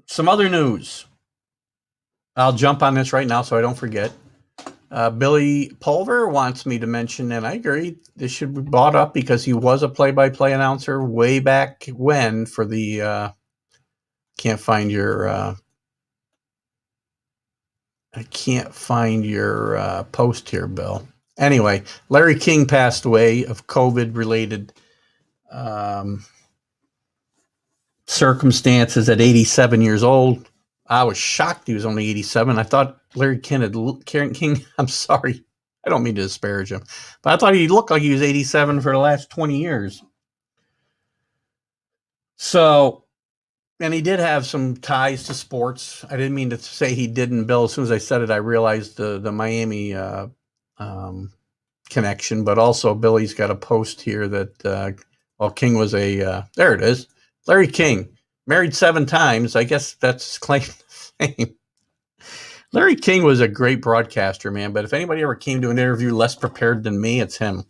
Speaker 2: Some other news. I'll jump on this right now so I don't forget. Billy Pulver wants me to mention, and I agree, this should be brought up because he was a play-by-play announcer way back when for the can't find your post here, Bill. Anyway, Larry King passed away of COVID-related circumstances at 87 years old. I was shocked he was only 87. I thought Larry King, I'm sorry, I don't mean to disparage him, but I thought he looked like he was 87 for the last 20 years. So, and he did have some ties to sports. I didn't mean to say he didn't, Bill. As soon as I said it, I realized the Miami connection, but also Billy's got a post here that King was there it is. Larry King, married 7 times. I guess that's his claim to fame. Larry King was a great broadcaster, man, but if anybody ever came to an interview less prepared than me, it's him.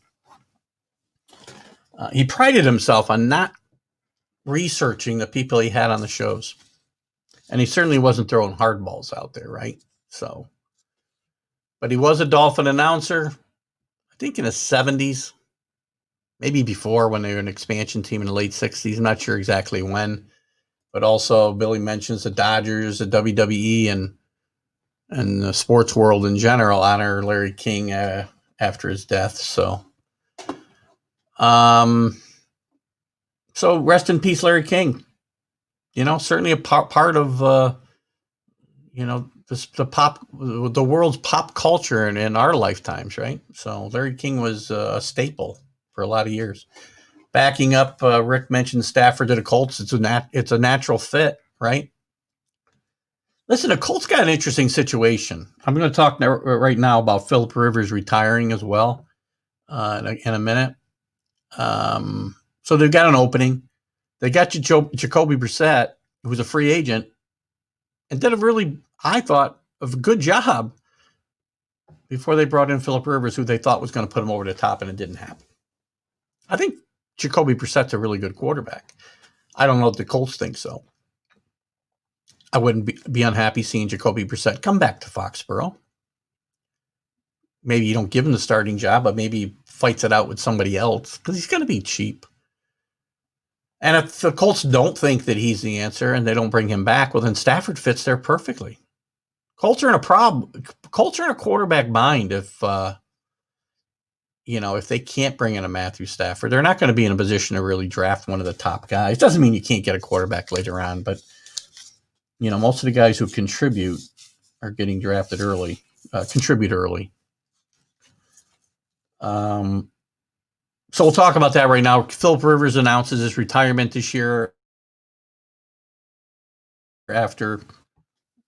Speaker 2: He prided himself on not researching the people he had on the shows. And he certainly wasn't throwing hardballs out there, right? So, but he was a Dolphin announcer, I think in the 70s, maybe before when they were an expansion team in the late 60s. I'm not sure exactly when. But also, Billy mentions the Dodgers, the WWE, and the sports world in general honor Larry King after his death. So rest in peace, Larry King. You know, certainly a part of the world's pop culture in our lifetimes, right? So Larry King was a staple for a lot of years. Backing up, Rick mentioned Stafford to the Colts. It's a natural fit, right? Listen, the Colts got an interesting situation. I'm going to talk right now about Phillip Rivers retiring as well in a minute. So they've got an opening. They got Jacoby Brissett, who was a free agent, and did I thought, a good job before they brought in Phillip Rivers, who they thought was going to put him over the top, and it didn't happen. I think Jacoby Brissett's a really good quarterback. I don't know if the Colts think so. I wouldn't be unhappy seeing Jacoby Brissett come back to Foxborough. Maybe you don't give him the starting job, but maybe he fights it out with somebody else because he's going to be cheap. And if the Colts don't think that he's the answer and they don't bring him back, well, then Stafford fits there perfectly. Colts are in a quarterback bind if if they can't bring in a Matthew Stafford, they're not going to be in a position to really draft one of the top guys. Doesn't mean you can't get a quarterback later on, but most of the guys who contribute are getting drafted early, contribute early. So we'll talk about that right now. Philip Rivers announces his retirement this year after,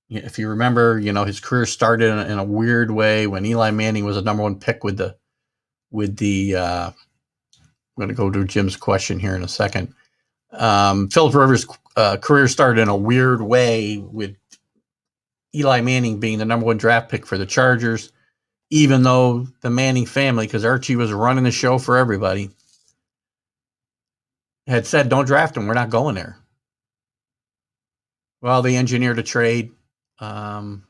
Speaker 2: if you remember, his career started in a weird way when Eli Manning was a number one pick with the I'm going to go to Jim's question here in a second. Philip Rivers' career started in a weird way with Eli Manning being the number one draft pick for the Chargers, even though the Manning family, because Archie was running the show for everybody, had said, don't draft him. We're not going there. Well, they engineered a trade after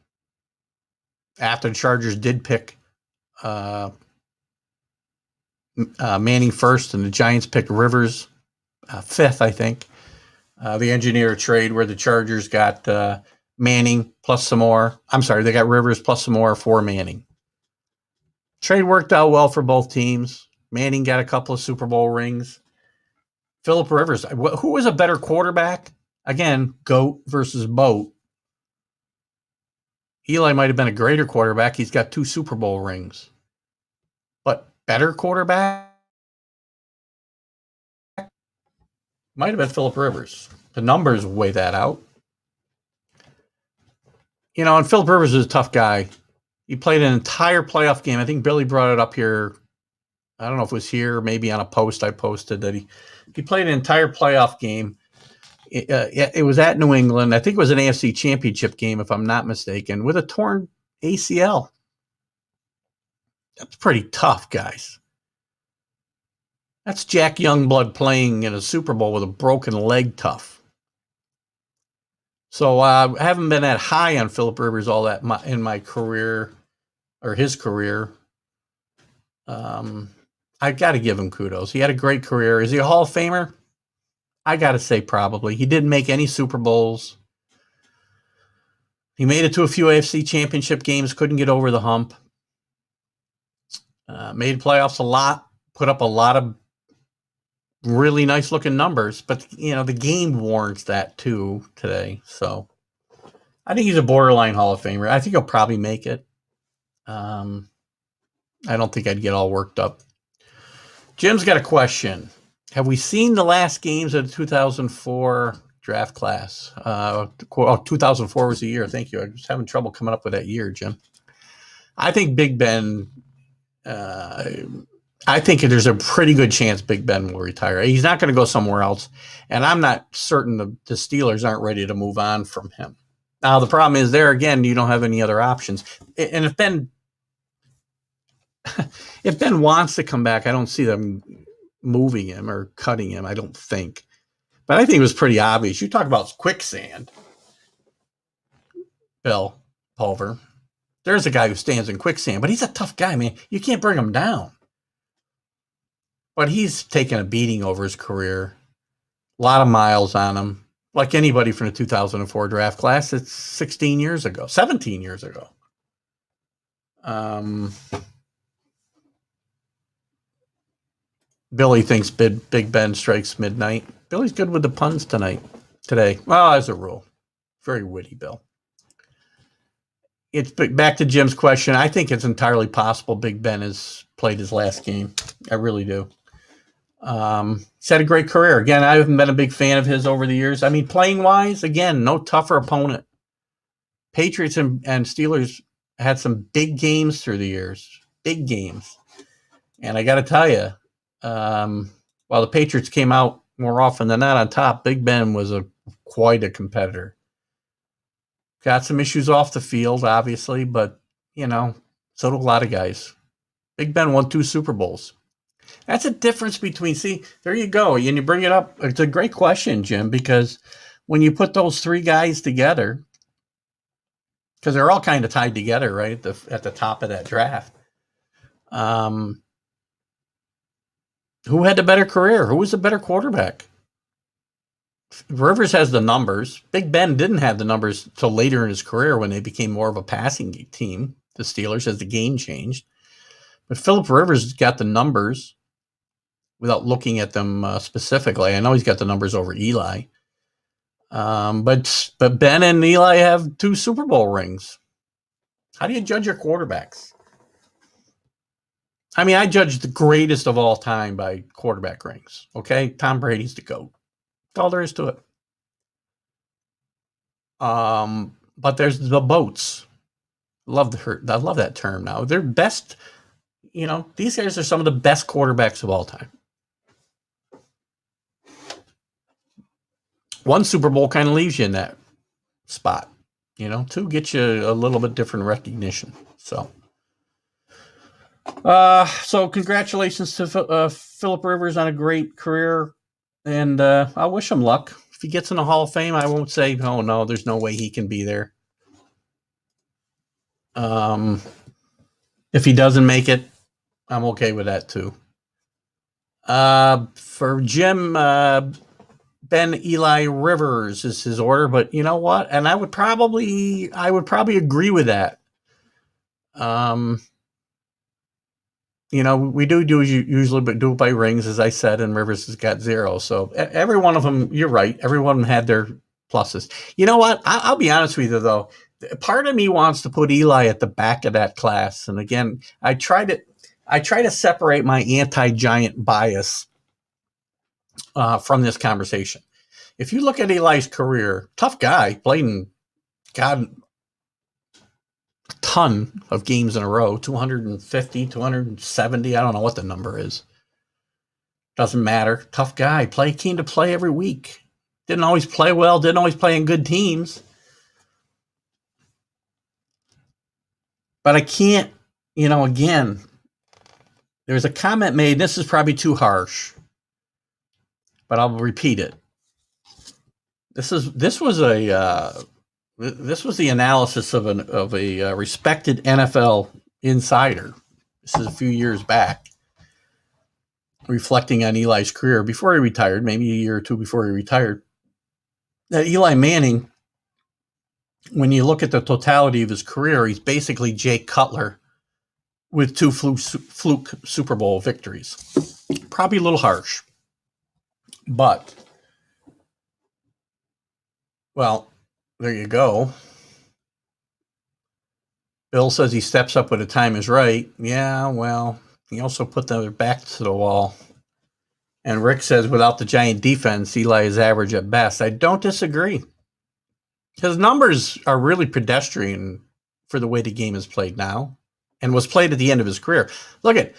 Speaker 2: the Chargers did pick Manning first, and the Giants picked Rivers fifth, I think. They engineered a trade where the Chargers got Manning plus some more. I'm sorry, they got Rivers plus some more for Manning. Trade worked out well for both teams. Manning got a couple of Super Bowl rings. Philip Rivers, who was a better quarterback? Again, GOAT versus BOAT. Eli might have been a greater quarterback. He's got 2 Super Bowl rings. But better quarterback? Might have been Philip Rivers. The numbers weigh that out. And Philip Rivers is a tough guy. He played an entire playoff game. I think Billy brought it up here. I don't know if it was here, maybe on a post I posted that he played an entire playoff game. It was at New England. I think it was an AFC Championship game, if I'm not mistaken, with a torn ACL. That's pretty tough, guys. That's Jack Youngblood playing in a Super Bowl with a broken leg tough. So I haven't been that high on Philip Rivers all that in my career, or his career. I got to give him kudos. He had a great career. Is he a Hall of Famer? I got to say probably. He didn't make any Super Bowls. He made it to a few AFC Championship games, couldn't get over the hump. Made playoffs a lot, put up a lot of really nice looking numbers, but the game warrants that too today. So I think he's a borderline Hall of Famer. I think he'll probably make it. I don't think I'd get all worked up. Jim's got a question. Have we seen the last games of the 2004 draft class? 2004 was the year. Thank you. I was having trouble coming up with that year, Jim. I think Big Ben, I think there's a pretty good chance Big Ben will retire. He's not going to go somewhere else. And I'm not certain the Steelers aren't ready to move on from him. Now, the problem is there, again, you don't have any other options. And if Ben wants to come back, I don't see them moving him or cutting him, I don't think. But I think it was pretty obvious. You talk about quicksand, Bill Pulver. There's a guy who stands in quicksand, but he's a tough guy, man. You can't bring him down. But he's taken a beating over his career. A lot of miles on him. Like anybody from the 2004 draft class, it's 17 years ago. Billy thinks Big Ben strikes midnight. Billy's good with the puns today. Well, as a rule. Very witty, Bill. It's back to Jim's question. I think it's entirely possible Big Ben has played his last game. I really do. He's had a great career. Again, I haven't been a big fan of his over the years. I mean, playing-wise, again, no tougher opponent. Patriots and Steelers had some big games through the years. Big games. And I got to tell you, while the Patriots came out more often than not on top, Big Ben was quite a competitor. Got some issues off the field, obviously, but, so do a lot of guys. Big Ben won 2 Super Bowls. That's a difference between, there you go. And you bring it up. It's a great question, Jim, because when you put those 3 guys together, because they're all kind of tied together, right, at the top of that draft, who had the better career? Who was the better quarterback? Rivers has the numbers. Big Ben didn't have the numbers till later in his career when they became more of a passing team, the Steelers, as the game changed. But Phillip Rivers got the numbers without looking at them specifically. I know he's got the numbers over Eli. But Ben and Eli have 2 Super Bowl rings. How do you judge your quarterbacks? I mean, I judge the greatest of all time by quarterback rings. Okay, Tom Brady's the GOAT. That's all there is to it. But there's the boats. I love that term now. They're best. These guys are some of the best quarterbacks of all time. 1 Super Bowl kind of leaves you in that spot. 2 gets you a little bit different recognition. So congratulations to Phillip Rivers on a great career, and I wish him luck. If he gets in the Hall of Fame, I won't say, oh no, there's no way he can be there. If he doesn't make it, I'm okay with that too. For Jim, Ben Eli Rivers is his order, but you know what? And I would probably agree with that. We do usually do it by rings, as I said, and Rivers has got 0. So every one of them, you're right. Every one of them had their pluses. You know what? I'll be honest with you, though. Part of me wants to put Eli at the back of that class. And again, I try to separate my anti-Giant bias from this conversation. If you look at Eli's career, tough guy, played in a ton of games in a row, 250, 270. I don't know what the number is. Doesn't matter. Tough guy. Came to play every week. Didn't always play well. Didn't always play in good teams. But I can't, again, there's a comment made. This is probably too harsh, but I'll repeat it. This was the analysis of a respected NFL insider. This is a few years back, reflecting on Eli's career before he retired, maybe a year or 2 before he retired. That Eli Manning, when you look at the totality of his career, he's basically Jay Cutler with 2 fluke Super Bowl victories. Probably a little harsh, but well, there you go. Bill says he steps up when the time is right. Yeah, well, he also put their back to the wall. And Rick says without the Giant defense, Eli is average at best. I don't disagree. His numbers are really pedestrian for the way the game is played now and was played at the end of his career. Look at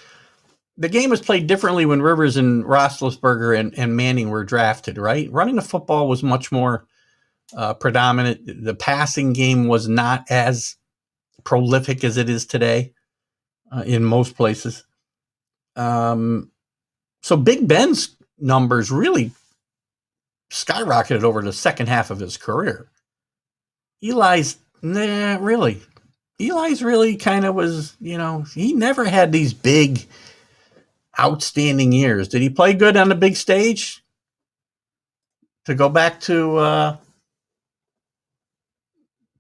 Speaker 2: the game was played differently when Rivers and Roethlisberger and Manning were drafted, right? Running the football was much more predominant. The passing game was not as prolific as it is today in most places. So Big Ben's numbers really skyrocketed over the second half of his career. Eli's really kind of was, he never had these big, outstanding years. Did he play good on the big stage? To go back to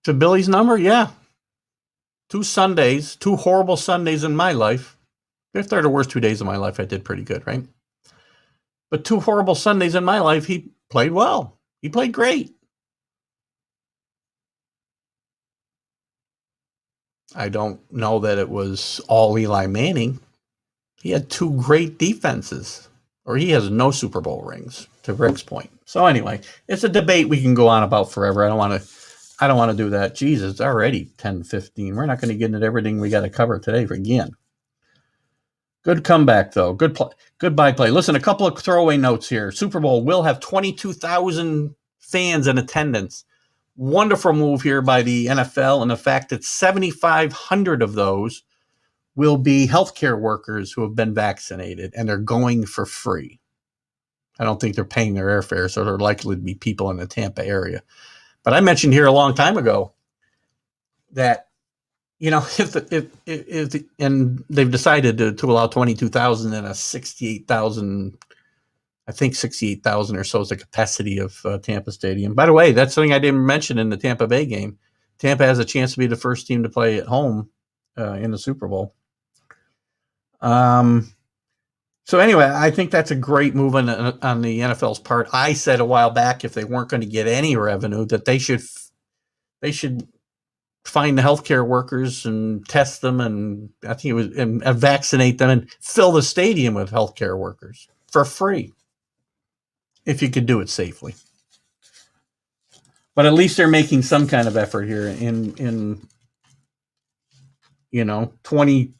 Speaker 2: Billy's number, yeah. 2 horrible Sundays in my life. If they're the worst 2 days of my life, I did pretty good, right? But 2 horrible Sundays in my life, he played well. He played great. I don't know that it was all Eli Manning. He had 2 great defenses, or he has no Super Bowl rings, to Rick's point. So anyway, it's a debate we can go on about forever. I don't want to do that. Jesus, it's already 10:15. We're not going to get into everything we got to cover today again. Good comeback, though. Goodbye play. Listen, a couple of throwaway notes here. Super Bowl will have 22,000 fans in attendance. Wonderful move here by the NFL, and the fact that 7,500 of those will be healthcare workers who have been vaccinated, and they're going for free. I don't think they're paying their airfare, so they're likely to be people in the Tampa area. But I mentioned here a long time ago that, if and they've decided to allow 22,000 and a 68,000, I think 68,000 or so is the capacity of Tampa Stadium. By the way, that's something I didn't mention in the Tampa Bay game. Tampa has a chance to be the first team to play at home in the Super Bowl. So anyway, I think that's a great move on the NFL's part. I said a while back, if they weren't going to get any revenue, that they should find the healthcare workers and test them, and I think it was and vaccinate them and fill the stadium with healthcare workers for free, if you could do it safely. But at least they're making some kind of effort here in 20,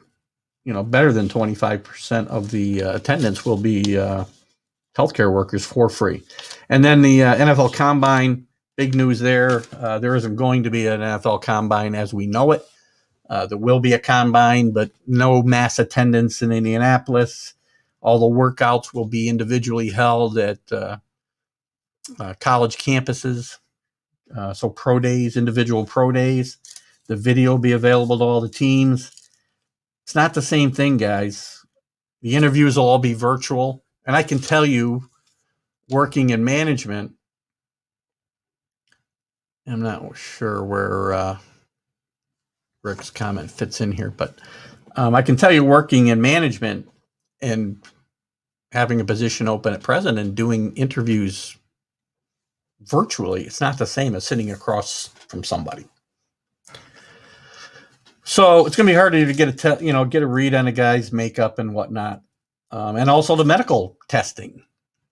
Speaker 2: better than 25% of the attendance will be healthcare workers for free. And then the NFL Combine, big news there. There isn't going to be an NFL Combine as we know it. There will be a Combine, but no mass attendance in Indianapolis. All the workouts will be individually held at college campuses. So pro days, individual pro days. The video will be available to all the teams. It's not the same thing, guys. The interviews will all be virtual. And I can tell you, working in management, I'm not sure where Rick's comment fits in here, but I can tell you, working in management and having a position open at present and doing interviews virtually, it's not the same as sitting across from somebody. So it's going to be harder to get a read on a guy's makeup and whatnot, and also the medical testing.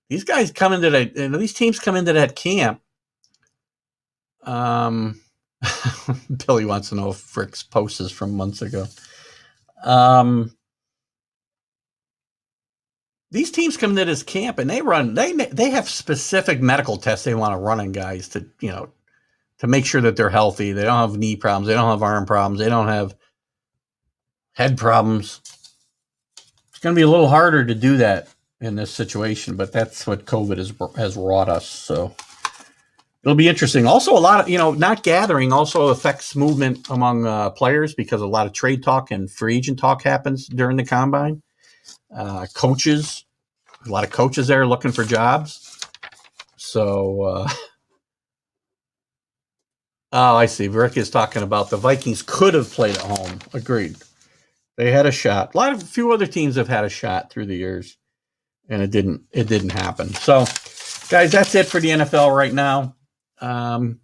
Speaker 2: These guys come into these teams come into that camp. Billy wants to know if Rick's post is from months ago. These teams come into this camp and they have specific medical tests they want to run on guys to make sure that they're healthy. They don't have knee problems. They don't have arm problems. They don't have head problems. It's going to be a little harder to do that in this situation, but that's what COVID has wrought us. So it'll be interesting. Also, a lot of, not gathering also affects movement among players because a lot of trade talk and free agent talk happens during the combine. Coaches, a lot of coaches there looking for jobs. So, I see. Rick is talking about the Vikings could have played at home. Agreed. They had a shot. A few other teams have had a shot through the years, and it didn't happen. So, guys, that's it for the NFL right now. I'm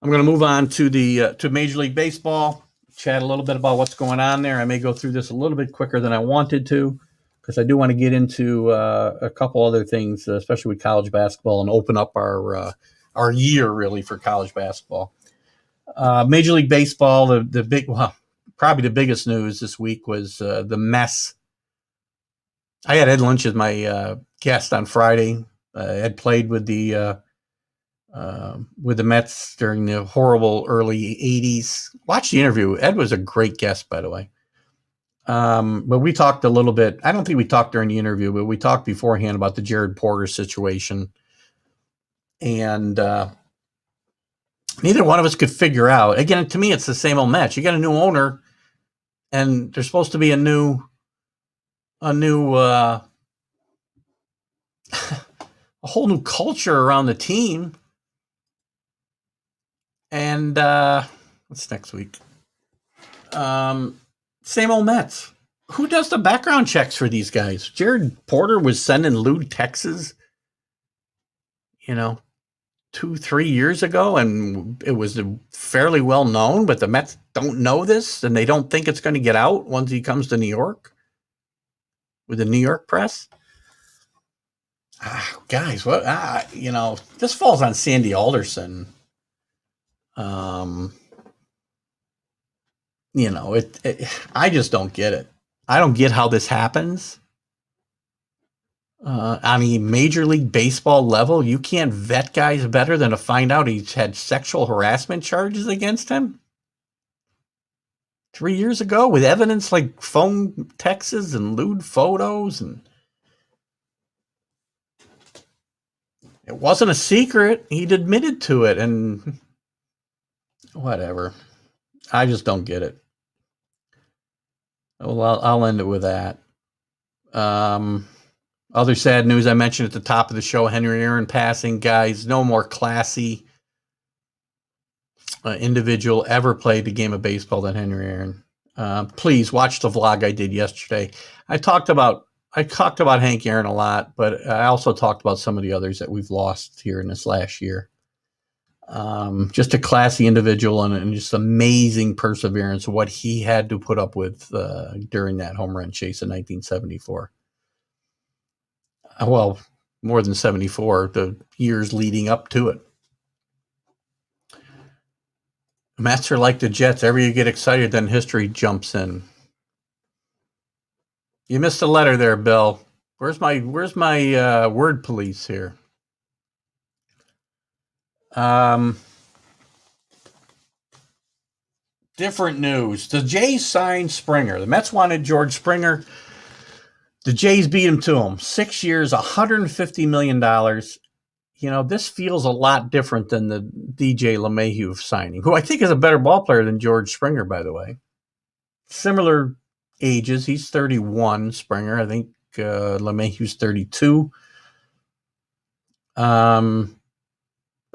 Speaker 2: going to move on to Major League Baseball, chat a little bit about what's going on there. I may go through this a little bit quicker than I wanted to, because I do want to get into a couple other things, especially with college basketball, and open up our year really for college basketball. Major League Baseball, probably the biggest news this week was the mess. I had Ed Lynch as my guest on Friday. Ed played with the Mets during the horrible early 80s. Watch the interview. Ed was a great guest, by the way. But we talked a little bit. I don't think we talked during the interview, but we talked beforehand about the Jared Porter situation. And neither one of us could figure out. Again, to me, it's the same old Mets. You got a new owner, and there's supposed to be a new a whole new culture around the team. And what's next week? Same old Mets. Who does the background checks for these guys? Jared Porter was sending lewd texts, 2-3 years ago, and it was fairly well known, but the Mets don't know this, and they don't think it's going to get out once he comes to New York with the New York press. Guys, what? This falls on Sandy Alderson. I just don't get it. I don't get how this happens. On a Major League Baseball level, you can't vet guys better than to find out he's had sexual harassment charges against him 3 years ago with evidence like phone texts and lewd photos, and it wasn't a secret. He'd admitted to it, and whatever. I just don't get it. Well, I'll end it with that. Other sad news I mentioned at the top of the show, Henry Aaron passing. Guys, no more classy individual ever played the game of baseball than Henry Aaron. Please watch the vlog I did yesterday. I talked about Hank Aaron a lot, but I also talked about some of the others that we've lost here in this last year. Just a classy individual and just amazing perseverance, what he had to put up with during that home run chase in 1974. Well, more than 74, the years leading up to it. Mets are like the Jets. Every you get excited, then history jumps in. You missed a letter there, Bill. Where's my word police here? Different news. The Jays signed Springer. The Mets wanted George Springer. The Jays beat him to him. 6 years, $150 million. You know, this feels a lot different than the DJ LeMahieu signing, who I think is a better ball player than George Springer, by the way. Similar ages. He's 31, Springer. I think LeMahieu's 32. But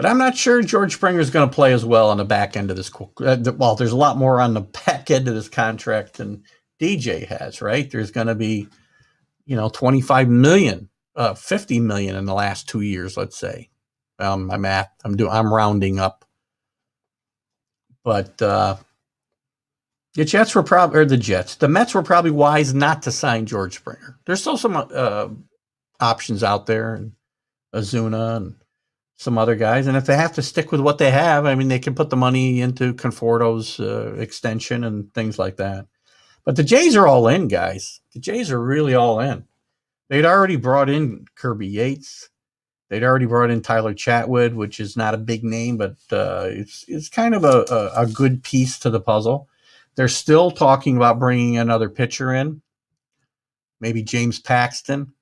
Speaker 2: I'm not sure George Springer is going to play as well on the back end of this. Well, there's a lot more on the back end of this contract than DJ has, right? There's going to be, 25 million. 50 million in the last 2 years, let's say. I'm rounding up. But the Mets were probably wise not to sign George Springer. There's still some options out there, and Ozuna and some other guys. And if they have to stick with what they have, I mean, they can put the money into Conforto's extension and things like that. But the Jays are all in, guys. The Jays are really all in. They'd already brought in Kirby Yates. They'd already brought in Tyler Chatwood, which is not a big name, but it's kind of a good piece to the puzzle. They're still talking about bringing another pitcher in, maybe James Paxton.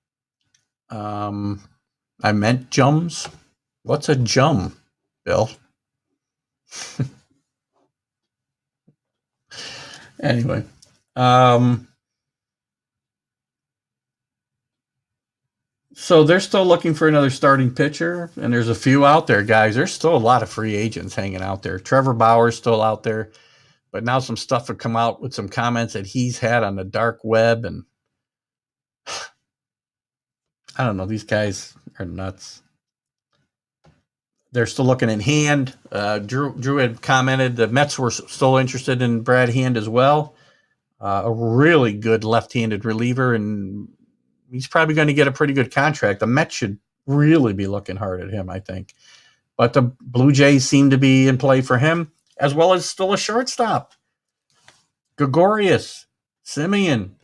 Speaker 2: I meant Jums. What's a Jum, Bill? Anyway. So they're still looking for another starting pitcher, and there's a few out there, guys. There's still a lot of free agents hanging out there. Trevor Bauer's still out there, but now some stuff had come out with some comments that he's had on the dark web, and I don't know. These guys are nuts. They're still looking in Hand. Drew had commented the Mets were still interested in Brad Hand as well. A really good left-handed reliever, and he's probably going to get a pretty good contract. The Mets should really be looking hard at him, I think. But the Blue Jays seem to be in play for him, as well as still a shortstop. Gregorius, Simmons,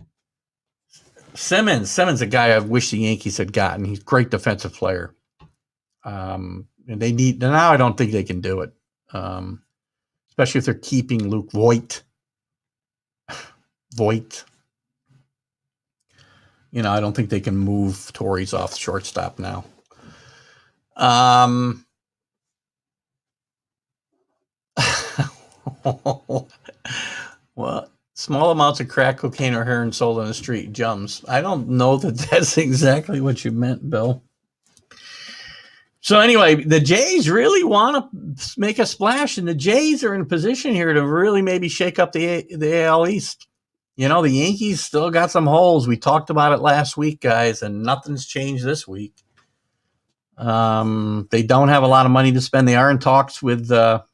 Speaker 2: a guy I wish the Yankees had gotten. He's a great defensive player. And now I don't think they can do it. Especially if they're keeping Luke Voit. I don't think they can move Torres off shortstop now. Well, small amounts of crack cocaine or heroin sold on the street, Jums. I don't know that that's exactly what you meant, Bill. So anyway, the Jays really want to make a splash, and the Jays are in a position here to really maybe shake up the AL East. The Yankees still got some holes. We talked about it last week, guys, and nothing's changed this week. They don't have a lot of money to spend. They are in talks with the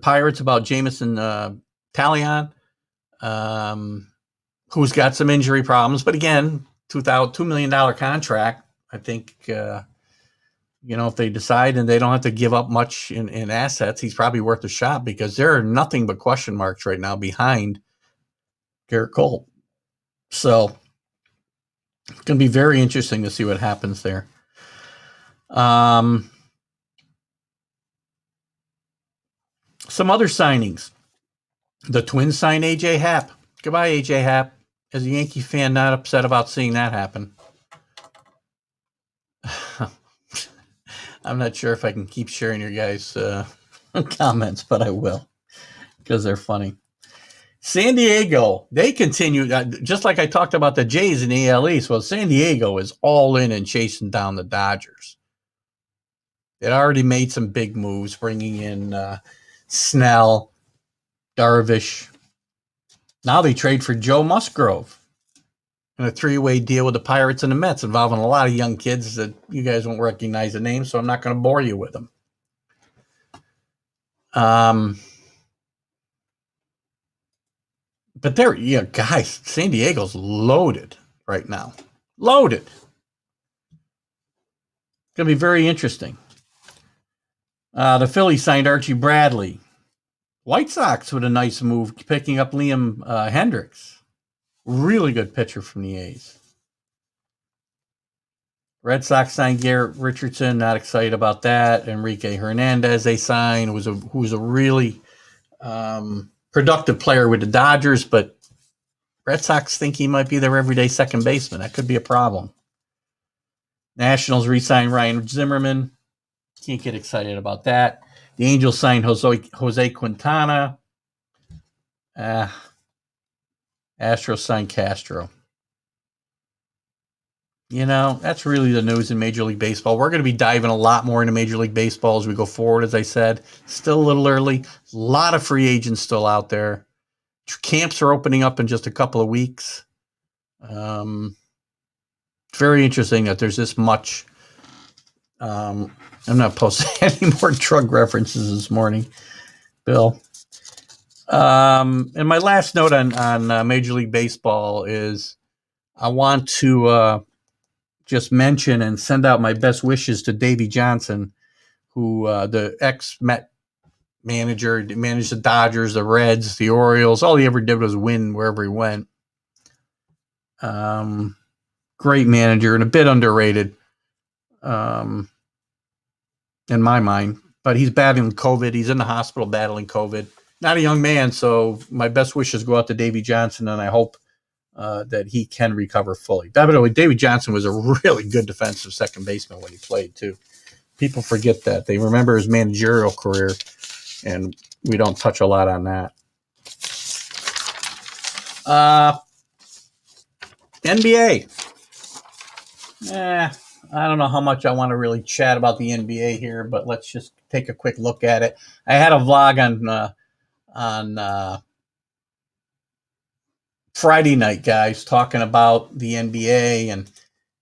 Speaker 2: Pirates about Jameson Taillon, who's got some injury problems. But again, $2 million contract. I think, if they decide and they don't have to give up much in assets, he's probably worth a shot, because there are nothing but question marks right now behind Garrett Cole. So it's going to be very interesting to see what happens there. Some other signings. The Twins signed A.J. Happ. Goodbye, A.J. Happ. As a Yankee fan, not upset about seeing that happen. I'm not sure if I can keep sharing your guys' comments, but I will, because they're funny. San Diego, they continue, just like I talked about the Jays in the AL East. Well, San Diego is all in and chasing down the Dodgers. It already made some big moves, bringing in Snell, Darvish, Now they trade for Joe Musgrove in a three-way deal with the Pirates and the Mets, involving a lot of young kids that you guys won't recognize the names, so I'm not going to bore you with them. But they're, guys, San Diego's loaded right now. Loaded. Going to be very interesting. The Phillies signed Archie Bradley. White Sox with a nice move, picking up Liam Hendricks. Really good pitcher from the A's. Red Sox signed Garrett Richardson. Not excited about that. Enrique Hernandez they signed, who was a really productive player with the Dodgers, but Red Sox think he might be their everyday second baseman. That could be a problem. Nationals re-signed Ryan Zimmerman. Can't get excited about that. The Angels signed Jose Quintana. Astros signed Castro. That's really the news in Major League Baseball. We're going to be diving a lot more into Major League Baseball as we go forward, as I said. Still a little early. A lot of free agents still out there. Camps are opening up in just a couple of weeks. It's very interesting that there's this much. I'm not posting any more drug references this morning, Bill. And my last note on Major League Baseball is I want to just mention and send out my best wishes to Davey Johnson, who the ex-Met manager, managed the Dodgers, the Reds, the Orioles. All he ever did was win wherever he went. Great manager and a bit underrated in my mind. But he's battling COVID. He's in the hospital battling COVID. Not a young man, so my best wishes go out to Davey Johnson, and I hope that he can recover fully. By the way, Davey Johnson was a really good defensive second baseman when he played, too. People forget that. They remember his managerial career, and we don't touch a lot on that. NBA. I don't know how much I want to really chat about the NBA here, but let's just take a quick look at it. I had a vlog on Friday night, guys, talking about the NBA and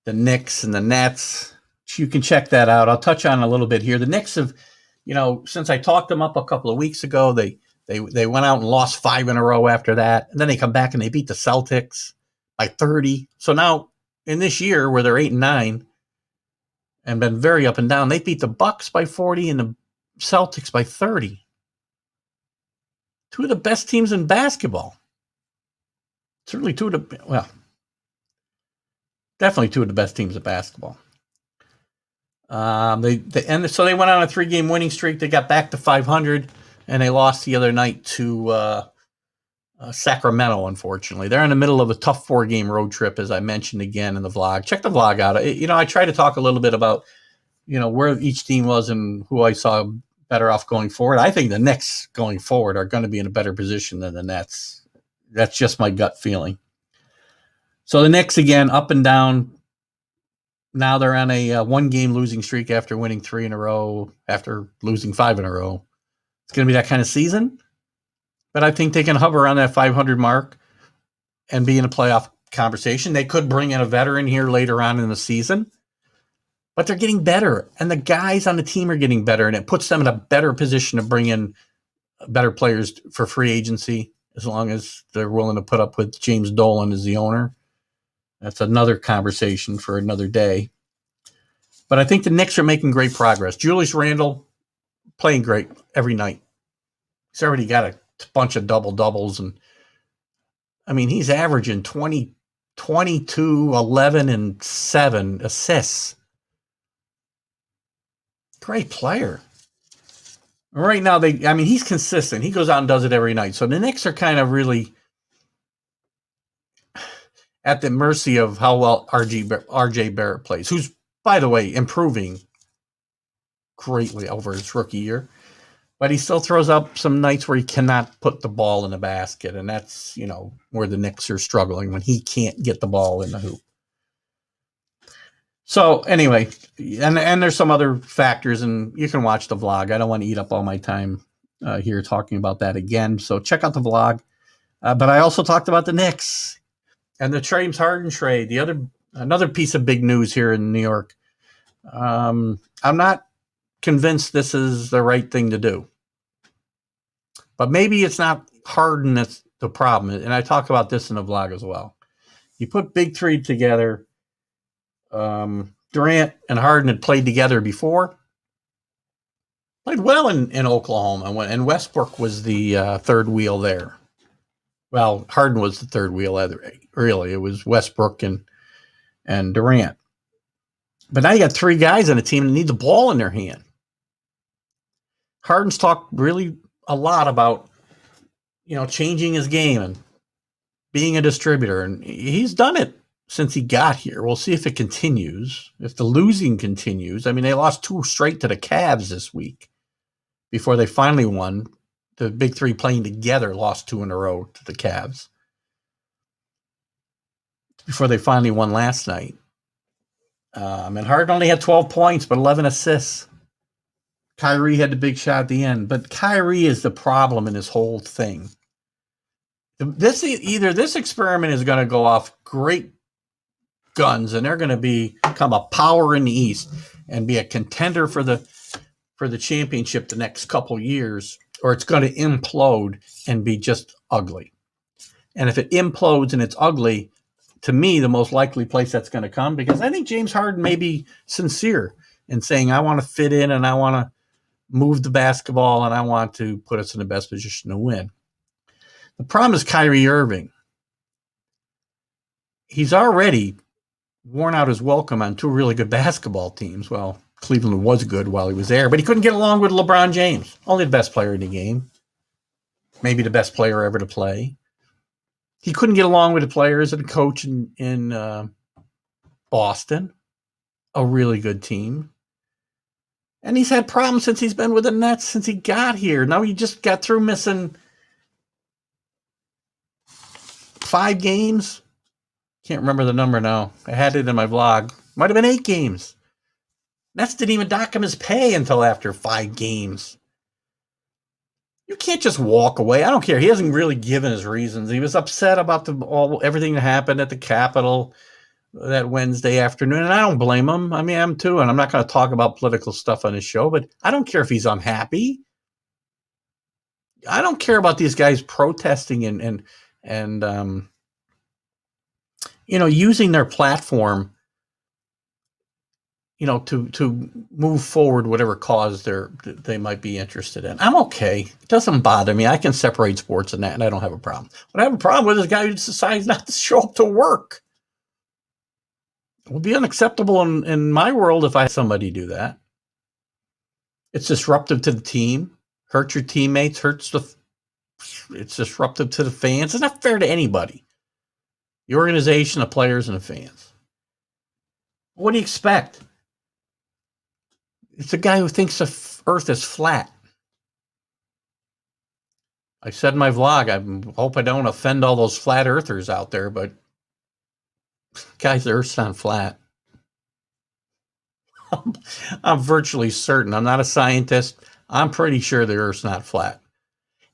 Speaker 2: the Knicks and the Nets. You can check that out. I'll touch on a little bit here. The Knicks have, since I talked them up a couple of weeks ago, they went out and lost 5 in a row after that. And then they come back and they beat the Celtics by 30. So now in this year where they're 8-9 and been very up and down, they beat the Bucks by 40 and the Celtics by 30. Two of the best teams in basketball. Certainly definitely two of the best teams in basketball. So they went on a 3-game winning streak. They got back to 500, and they lost the other night to Sacramento, unfortunately. They're in the middle of a tough 4-game road trip, as I mentioned again in the vlog. Check the vlog out. I try to talk a little bit about, where each team was and who I saw better off going forward. I think the Knicks going forward are going to be in a better position than the Nets. That's just my gut feeling. So the Knicks, again, up and down. Now they're on a 1-game losing streak after winning 3 in a row, after losing 5 in a row. It's going to be that kind of season. But I think they can hover around that 500 mark and be in a playoff conversation. They could bring in a veteran here later on in the season. But they're getting better. And the guys on the team are getting better. And it puts them in a better position to bring in better players for free agency, as long as they're willing to put up with James Dolan as the owner. That's another conversation for another day. But I think the Knicks are making great progress. Julius Randle playing great every night. He's already got a bunch of double-doubles. And he's averaging 20, 22, 11, and 7 assists. Great player. Right now, he's consistent. He goes out and does it every night. So the Knicks are kind of really at the mercy of how well RJ Barrett plays, who's, by the way, improving greatly over his rookie year. But he still throws up some nights where he cannot put the ball in the basket. And that's, where the Knicks are struggling, when he can't get the ball in the hoop. So anyway, and there's some other factors, and you can watch the vlog. I don't want to eat up all my time here talking about that again. So check out the vlog. But I also talked about the Knicks and the James Harden trade. Another piece of big news here in New York. I'm not convinced this is the right thing to do, but maybe it's not Harden that's the problem. And I talk about this in the vlog as well. You put big three together. Durant and Harden had played together before. Played well in Oklahoma, and Westbrook was the third wheel there. Well, Harden was the third wheel. Really, it was Westbrook and Durant. But now you got three guys on a team that need the ball in their hand. Harden's talked really a lot about, changing his game and being a distributor, and he's done it since he got here. We'll see if it continues, if the losing continues. I mean, they lost 2 straight to the Cavs this week before they finally won. The big three playing together lost 2 in a row to the Cavs before they finally won last night. And Harden only had 12 points, but 11 assists. Kyrie had the big shot at the end, but Kyrie is the problem in this whole thing. Either this experiment is going to go off great guns and they're going to become a power in the East and be a contender for the championship the next couple years, or it's going to implode and be just ugly. And if it implodes and it's ugly, to me, the most likely place that's going to come, because I think James Harden may be sincere in saying, I want to fit in and I want to move the basketball and I want to put us in the best position to win. The problem is Kyrie Irving. He's already worn out his welcome on 2 really good basketball teams. Well, Cleveland was good while he was there, but he couldn't get along with LeBron James, only the best player in the game, maybe the best player ever to play. He couldn't get along with the players and the coach in Boston, a really good team. And he's had problems since he's been with the Nets since he got here. Now he just got through missing 5 games. Can't remember the number now. I had it in my vlog. Might have been 8 games. Nets didn't even dock him his pay until after 5 games. You can't just walk away. I don't care. He hasn't really given his reasons. He was upset about everything that happened at the Capitol that Wednesday afternoon, and I don't blame him. I mean, I'm too, and I'm not going to talk about political stuff on his show, but I don't care if he's unhappy. I don't care about these guys protesting and using their platform, to move forward whatever cause they might be interested in. I'm okay. It doesn't bother me. I can separate sports and that, and I don't have a problem. What I have a problem with is a guy who decides not to show up to work. It would be unacceptable in my world if I had somebody do that. It's disruptive to the team, hurts your teammates, it's disruptive to the fans. It's not fair to anybody. The organization, the players, and the fans. What do you expect? It's a guy who thinks the earth is flat. I said in my vlog, I hope I don't offend all those flat earthers out there, but guys, the earth's not flat. I'm virtually certain. I'm not a scientist. I'm pretty sure the earth's not flat.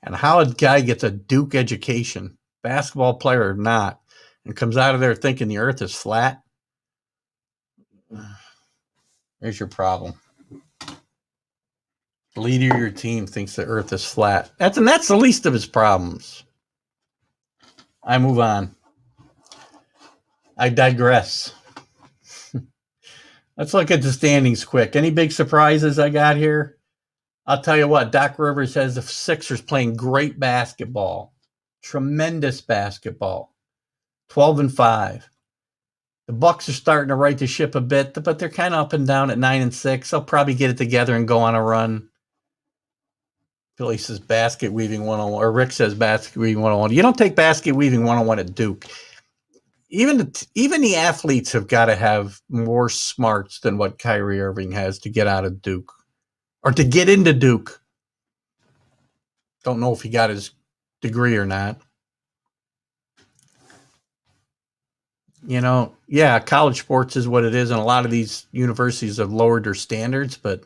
Speaker 2: And how a guy gets a Duke education, basketball player or not, and comes out of there thinking the earth is flat, there's your problem. The leader of your team thinks the earth is flat. That's the least of his problems. I move on. I digress. Let's look at the standings quick. Any big surprises I got here? I'll tell you what, Doc Rivers has the Sixers playing great basketball. Tremendous basketball. 12-5. The Bucks are starting to right the ship a bit, but they're kind of up and down at 9-6. They'll probably get it together and go on a run. Billy says basket weaving 101, or Rick says basket weaving 101. You don't take basket weaving 101 at Duke. Even the athletes have got to have more smarts than what Kyrie Irving has to get out of Duke or to get into Duke. Don't know if he got his degree or not. College sports is what it is, and a lot of these universities have lowered their standards, but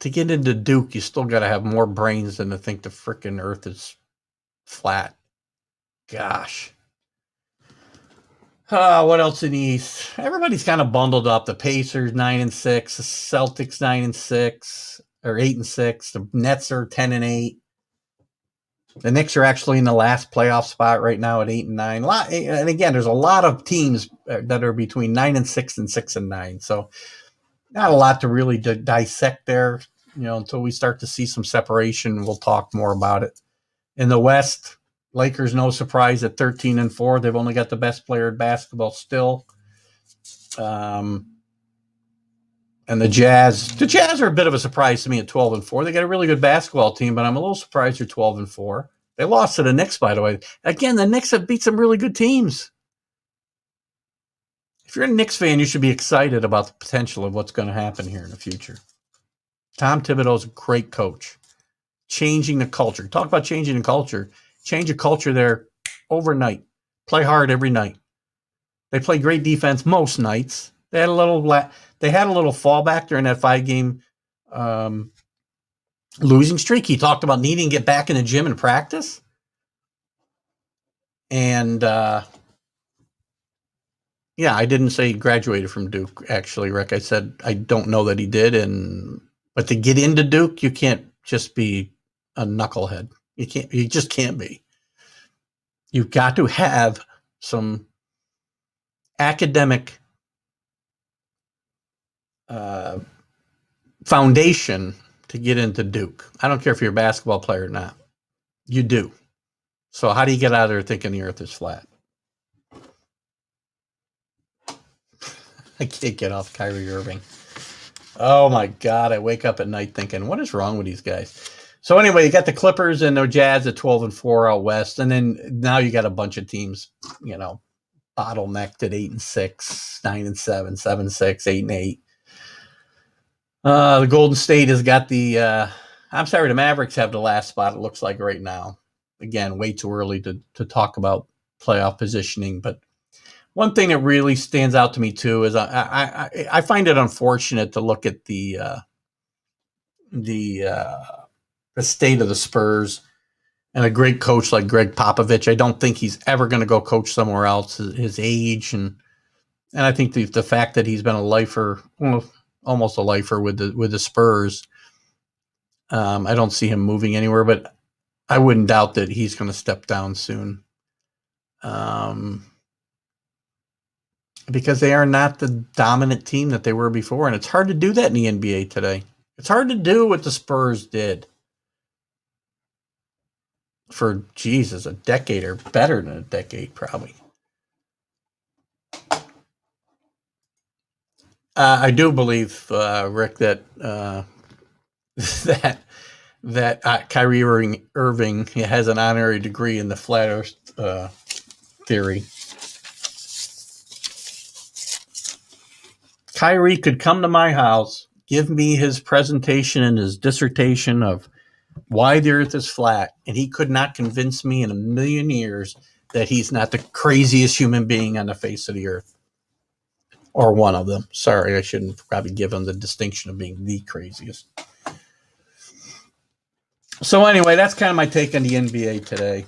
Speaker 2: to get into Duke, you still got to have more brains than to think the frickin' earth is flat. Gosh. What else in the East? Everybody's kind of bundled up. The Pacers 9-6, the Celtics 9-6 or 8-6. The Nets are 10-8. The Knicks are actually in the last playoff spot right now at 8-9. And again, there's a lot of teams that are between 9-6 and 6-9. So not a lot to really dissect there, until we start to see some separation. We'll talk more about it. In the West, Lakers, no surprise, at 13-4. They've only got the best player in basketball still. And the Jazz are a bit of a surprise to me at 12-4. They got a really good basketball team, but I'm a little surprised they're 12-4. They lost to the Knicks, by the way. Again, the Knicks have beat some really good teams. If you're a Knicks fan, you should be excited about the potential of what's going to happen here in the future. Tom Thibodeau's a great coach. Changing the culture. Talk about changing the culture. Change a culture there overnight. Play hard every night. They play great defense most nights. They had a little fallback during that 5-game losing streak. He talked about needing to get back in the gym and practice. And yeah, I didn't say he graduated from Duke, actually, Rick. I said I don't know that he did. But to get into Duke, you can't just be a knucklehead. You just can't be. You've got to have some academic foundation to get into Duke. I don't care if you're a basketball player or not. You do. So how do you get out of there thinking the earth is flat? I can't get off Kyrie Irving. Oh my God. I wake up at night thinking, what is wrong with these guys? So anyway, you got the Clippers and their Jazz at 12-4 out west. And then now you got a bunch of teams, bottlenecked at 8-6, 9-7, 7-6, 8-8. The Golden State has got the Mavericks have the last spot, it looks like right now. Again, way too early to talk about playoff positioning. But one thing that really stands out to me too is I find it unfortunate to look at the state of the Spurs and a great coach like Greg Popovich. I don't think he's ever going to go coach somewhere else. His age and I think the fact that he's been a lifer, almost a lifer with the Spurs. I don't see him moving anywhere, but I wouldn't doubt that he's going to step down soon. Because they are not the dominant team that they were before, and it's hard to do that in the NBA today. It's hard to do what the Spurs did for, a decade or better than a decade, probably. I do believe, Rick, that that Kyrie Irving has an honorary degree in the flat Earth theory. Kyrie could come to my house, give me his presentation and his dissertation of why the earth is flat, and he could not convince me in a million years that he's not the craziest human being on the face of the earth. Or one of them. Sorry, I shouldn't probably give him the distinction of being the craziest. So anyway, that's kind of my take on the NBA today.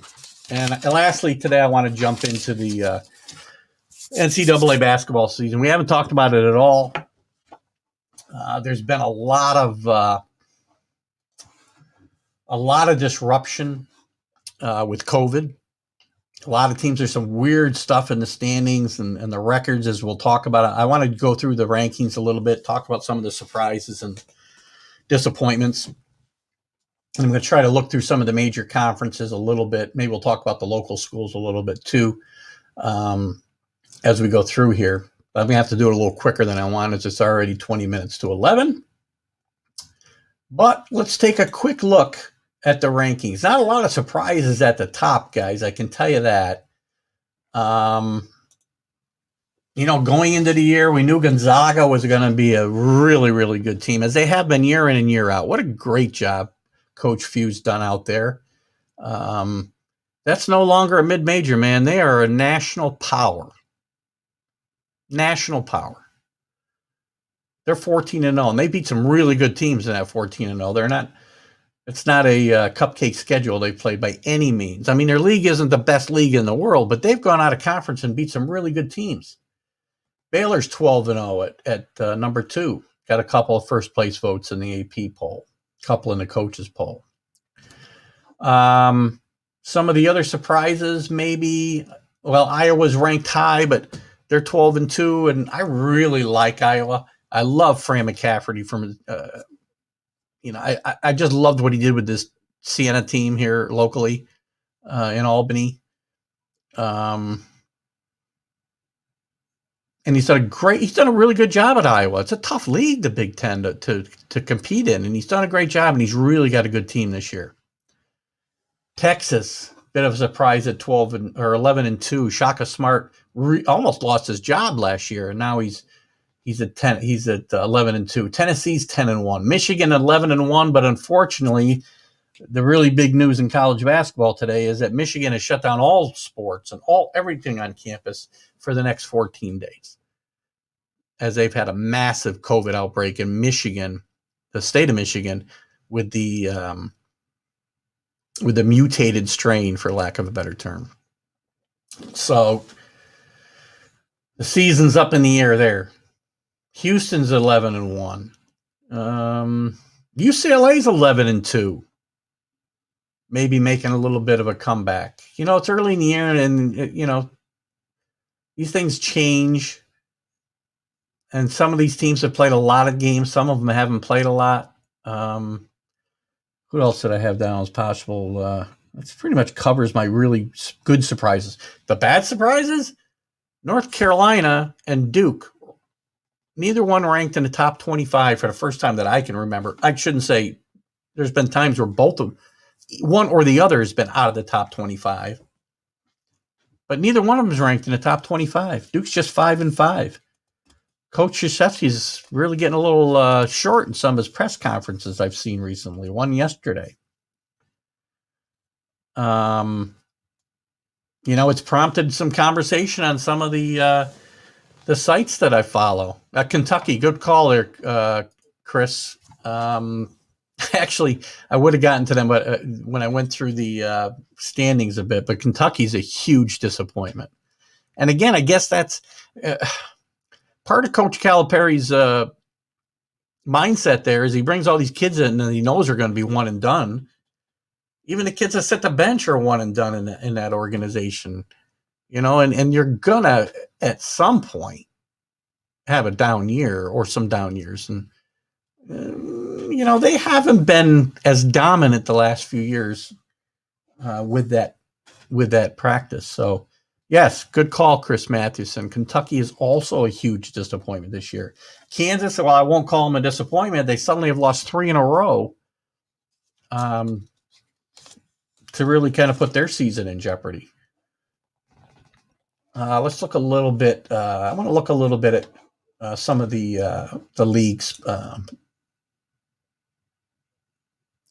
Speaker 2: And lastly, today I want to jump into the NCAA basketball season. We haven't talked about it at all. There's been a lot of disruption with COVID. A lot of teams, there's some weird stuff in the standings and the records, as we'll talk about it. I want to go through the rankings a little bit, talk about some of the surprises and disappointments. And I'm going to try to look through some of the major conferences a little bit. Maybe we'll talk about the local schools a little bit too as we go through here. I'm going to have to do it a little quicker than I wanted. It's already 20 minutes to 11. But let's take a quick look at the rankings. Not a lot of surprises at the top, guys. I can tell you that. Going into the year, we knew Gonzaga was going to be a really, really good team, as they have been year in and year out. What a great job Coach Few's done out there. That's no longer a mid-major, man. They are a national power. National power. They're 14-0, and they beat some really good teams in that 14-0. They're not It's not a cupcake schedule they've played by any means. I mean, their league isn't the best league in the world, but they've gone out of conference and beat some really good teams. Baylor's 12-0 at number 2. Got a couple of first place votes in the AP poll, a couple in the coaches poll. Some of the other surprises, maybe, well, Iowa's ranked high, but they're 12-2, and I really like Iowa. I love Fran McCafferty from, I just loved what he did with this Siena team here locally in Albany. And he's done a really good job at Iowa. It's a tough league, the Big Ten, to compete in, and he's done a great job, and he's really got a good team this year. Texas, bit of a surprise at 11-2. Shaka Smart almost lost his job last year, and now he's at 11-2. Tennessee's 10-1. Michigan 11-1, but unfortunately, the really big news in college basketball today is that Michigan has shut down all sports and everything on campus for the next 14 days, as they've had a massive COVID outbreak in Michigan, the state of Michigan, with the mutated strain, for lack of a better term. So the season's up in the air there. Houston's 11-1. UCLA's 11-2. Maybe making a little bit of a comeback. It's early in the year, and these things change. And some of these teams have played a lot of games. Some of them haven't played a lot. Who else did I have down as possible? That pretty much covers my really good surprises. The bad surprises? North Carolina and Duke. Neither one ranked in the top 25 for the first time that I can remember. I shouldn't say there's been times where one or the other has been out of the top 25. But neither one of them is ranked in the top 25. Duke's just 5-5. Coach Krzyzewski's really getting a little short in some of his press conferences I've seen recently. One yesterday. It's prompted some conversation on some of the sites that I follow. Kentucky, good call there, Chris. Actually, I would have gotten to them, but when I went through the standings a bit, but Kentucky's a huge disappointment. And again, I guess that's part of Coach Calipari's mindset there is he brings all these kids in and he knows they're going to be one and done. Even the kids that sit the bench are one and done in that organization, and you're going to, at some point, have a down year or some down years. And, they haven't been as dominant the last few years with that practice. So, yes, good call, Chris Mathewson. Kentucky is also a huge disappointment this year. Kansas, well, I won't call them a disappointment. They suddenly have lost 3 in a row to really kind of put their season in jeopardy. Let's look a little bit. I want to look a little bit at some of the leagues.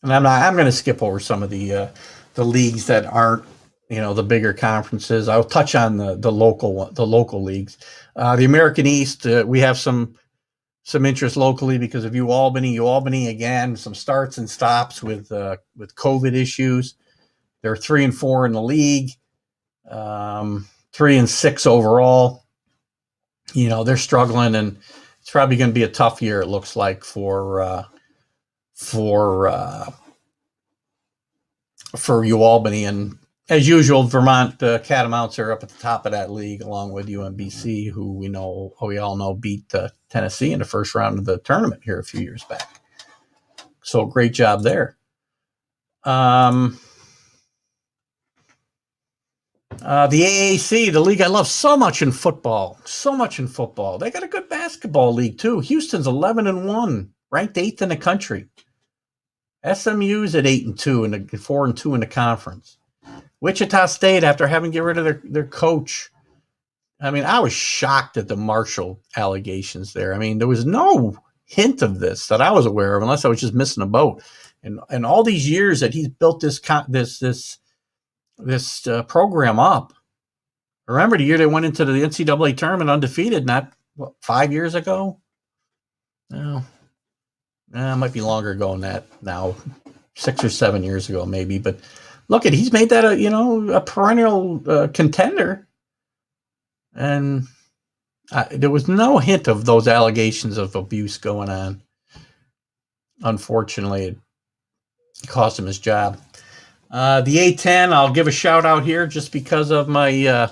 Speaker 2: And I'm going to skip over some of the leagues that aren't, the bigger conferences. I'll touch on the local leagues. The American East, we have some interest locally because of UAlbany again, some starts and stops with COVID issues. They're 3-4 in the league, 3-6 overall. They're struggling, and it's probably going to be a tough year. It looks like for UAlbany, and as usual, Vermont Catamounts are up at the top of that league, along with UMBC, who we all know beat Tennessee in the first round of the tournament here a few years back. So great job there. The AAC, the league I love so much in football. They got a good basketball league too. Houston's 11-1, ranked 8th in the country. SMU's at 8-2 and 4-2 in the conference. Wichita State, after having to get rid of their coach, I was shocked at the Marshall allegations there. There was no hint of this that I was aware of, unless I was just missing a boat. And all these years that he's built this program up. Remember the year they went into the NCAA tournament undefeated, not 5 years ago? No. It might be longer ago than that now. 6 or 7 years ago, maybe. But look at, he's made that a perennial contender, and there was no hint of those allegations of abuse going on. Unfortunately, it cost him his job. The A10, I'll give a shout out here just because of my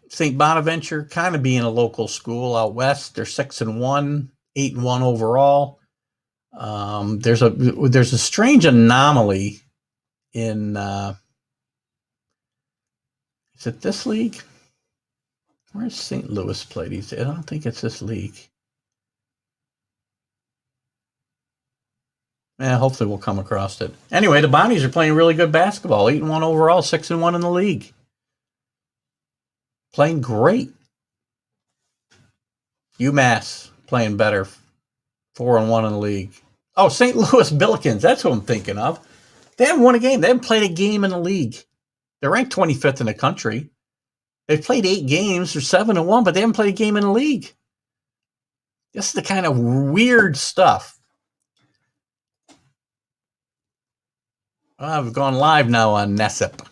Speaker 2: St. Bonaventure kind of being a local school out west. They're 6-1, 8-1 overall. There's a strange anomaly in is it this league? Where's St. Louis played? I don't think it's this league. Yeah, hopefully we'll come across it. Anyway, the Bonnies are playing really good basketball. 8-1 overall, 6-1 in the league. Playing great. UMass playing better. 4-1 in the league. Oh, St. Louis Billikens. That's who I'm thinking of. They haven't won a game. They haven't played a game in the league. They're ranked 25th in the country. They've played 8 games. They're 7-1, but they haven't played a game in the league. This is the kind of weird stuff. I've gone live now on NESIP,